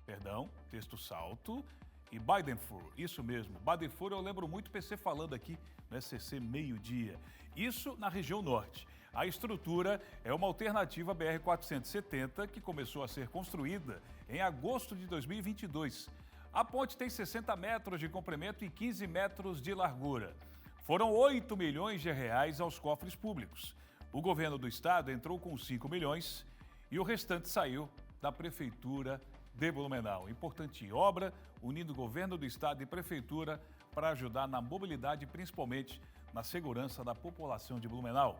Perdão, Testo Salto e Baidenfur. Isso mesmo, Baidenfur eu lembro muito o PC falando aqui no SCC meio-dia. Isso na região norte. A estrutura é uma alternativa à BR-470 que começou a ser construída em agosto de 2022. A ponte tem 60 metros de comprimento e 15 metros de largura. Foram 8 milhões de reais aos cofres públicos. O governo do estado entrou com 5 milhões e o restante saiu da prefeitura de Blumenau. Importante obra unindo o governo do estado e prefeitura para ajudar na mobilidade, principalmente na segurança da população de Blumenau.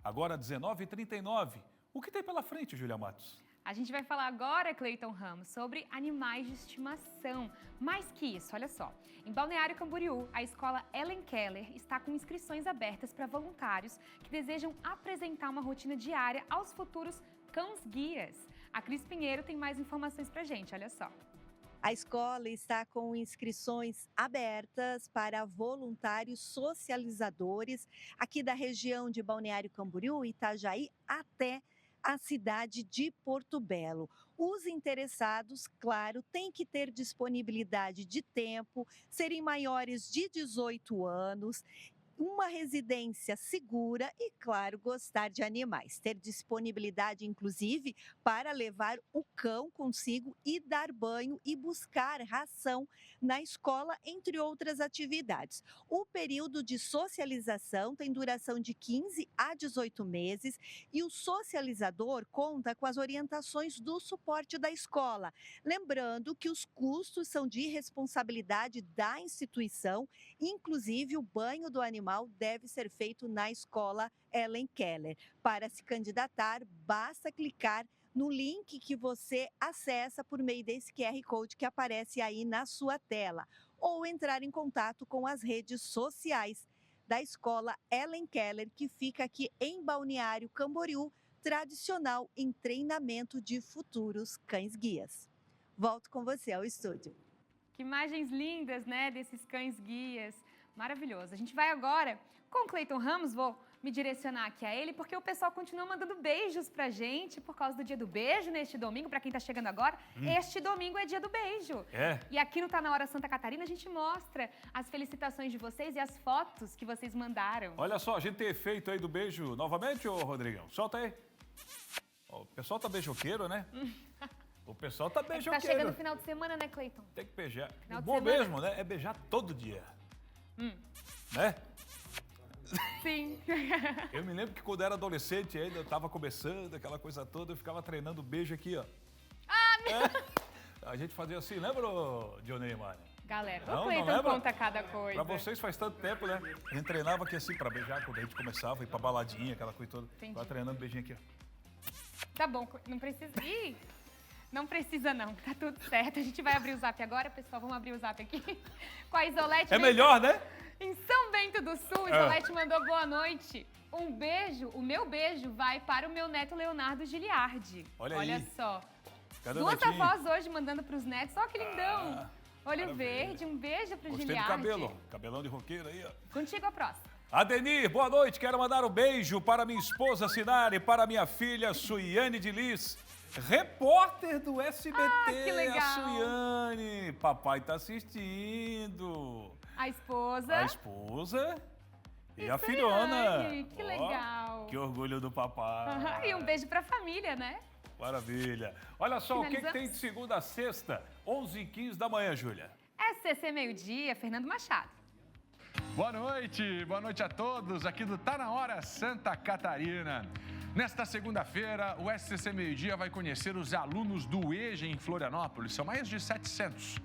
Agora, 19h39. O que tem pela frente, Júlia Matos? A gente vai falar agora, Cleiton Ramos, sobre animais de estimação. Mais que isso, olha só. Em Balneário Camboriú, a escola Ellen Keller está com inscrições abertas para voluntários que desejam apresentar uma rotina diária aos futuros cães-guias. A Cris Pinheiro tem mais informações pra gente, olha só. A escola está com inscrições abertas para voluntários socializadores aqui da região de Balneário Camboriú, Itajaí, até a cidade de Porto Belo. Os interessados, claro, têm que ter disponibilidade de tempo, serem maiores de 18 anos, uma residência segura e, claro, gostar de animais. Ter disponibilidade, inclusive, para levar o cão consigo e dar banho e buscar ração na escola, entre outras atividades. O período de socialização tem duração de 15 a 18 meses e o socializador conta com as orientações do suporte da escola. Lembrando que os custos são de responsabilidade da instituição, inclusive o banho do animal deve ser feito na escola Ellen Keller. Para se candidatar, basta clicar no link que você acessa por meio desse QR Code que aparece aí na sua tela, ou entrar em contato com as redes sociais da escola Ellen Keller, que fica aqui em Balneário Camboriú, tradicional em treinamento de futuros cães-guias. Volto com você ao estúdio. Que imagens lindas, né, desses cães-guias. Maravilhoso. A gente vai agora com o Cleiton Ramos, vou me direcionar aqui a ele, porque o pessoal continua mandando beijos pra gente por causa do Dia do Beijo neste domingo. Pra quem tá chegando agora, este domingo é Dia do Beijo. É. E aqui no Tá Na Hora Santa Catarina a gente mostra as felicitações de vocês e as fotos que vocês mandaram. Olha só, a gente tem efeito aí do beijo novamente, ô Rodrigão? Solta aí. O pessoal tá beijoqueiro, né? O pessoal tá beijoqueiro. Tá chegando o final de semana, né, Cleiton? Tem que beijar. Final O de bom semana. mesmo, né? É beijar todo dia. Né? Sim. Eu me lembro que quando eu era adolescente ainda, eu tava começando, aquela coisa toda, eu ficava treinando beijo aqui, ó. Ah, meu... A gente fazia assim, lembra, Dionei e Mari? Galera, Não, o Cleiton lembra? conta cada coisa. Pra vocês faz tanto tempo, né? A gente treinava aqui assim, pra beijar, quando a gente começava, ir pra baladinha, aquela coisa toda. Entendi. Tava treinando beijinho aqui, ó. Tá bom, não precisa... Ih, não precisa não, tá tudo certo. A gente vai abrir o zap agora, pessoal, vamos abrir o zap aqui com a Isolete. É melhor, né? Em São Bento do Sul, Isolete mandou boa noite. Um beijo, o meu beijo vai para o meu neto Leonardo Giliardi. Olha aí. Só. Cadê o Duas netinho? avós hoje mandando pros netos, ó que lindão. Olho maravilha. verde, um beijo pro Gostei do Giliardi. cabelo, cabelão de roqueiro aí, ó. Contigo a próxima. Adenir, boa noite. Quero mandar um beijo para minha esposa Sinari, para minha filha Suiane de Liz, repórter do SBT. que legal. A Suiane. Papai tá assistindo. A esposa. A esposa e a Suiane, filhona. que Ó, legal. Que orgulho do papai. Aham, e um beijo pra família, né? Maravilha. Olha só, o que Finalizamos. tem de segunda a sexta, 11h15 da manhã, Júlia? SCC Meio-Dia, Fernando Machado. Boa noite a todos aqui do Tá Na Hora Santa Catarina. Nesta segunda-feira, o SCC Meio-Dia vai conhecer os alunos do EJA em Florianópolis, são mais de 700.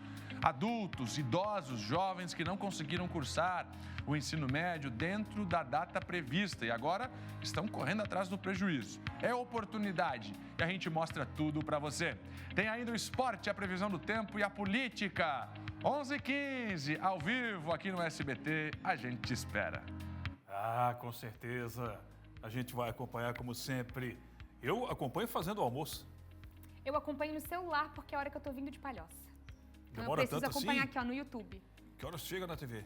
Adultos, idosos, jovens que não conseguiram cursar o ensino médio dentro da data prevista e agora estão correndo atrás do prejuízo. É oportunidade e a gente mostra tudo para você. Tem ainda o esporte, a previsão do tempo e a política. 11h15, ao vivo aqui no SBT, a gente te espera. Ah, com certeza. A gente vai acompanhar como sempre. Eu acompanho fazendo o almoço. Eu acompanho no celular porque é a hora que eu tô vindo de Palhoça. Então Demora eu preciso tanto acompanhar assim? aqui, ó, no YouTube. Que horas chega na TV?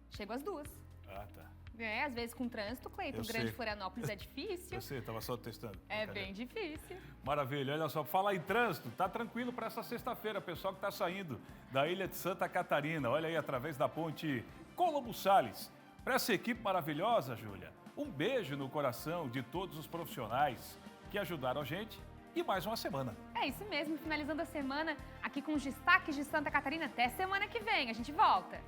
Chego às 2. Ah, tá. Às vezes com trânsito, Cleiton, Eu Grande sei. Florianópolis é difícil. Eu sei, tava só testando. É bem difícil. Maravilha, olha só, falar em trânsito, tá tranquilo para essa sexta-feira, pessoal que está saindo da ilha de Santa Catarina, olha aí, através da ponte Colombo Salles. Para essa equipe maravilhosa, Júlia, um beijo no coração de todos os profissionais que ajudaram a gente e mais uma semana. É isso mesmo, finalizando a semana aqui com os destaques de Santa Catarina. Até semana que vem, a gente volta.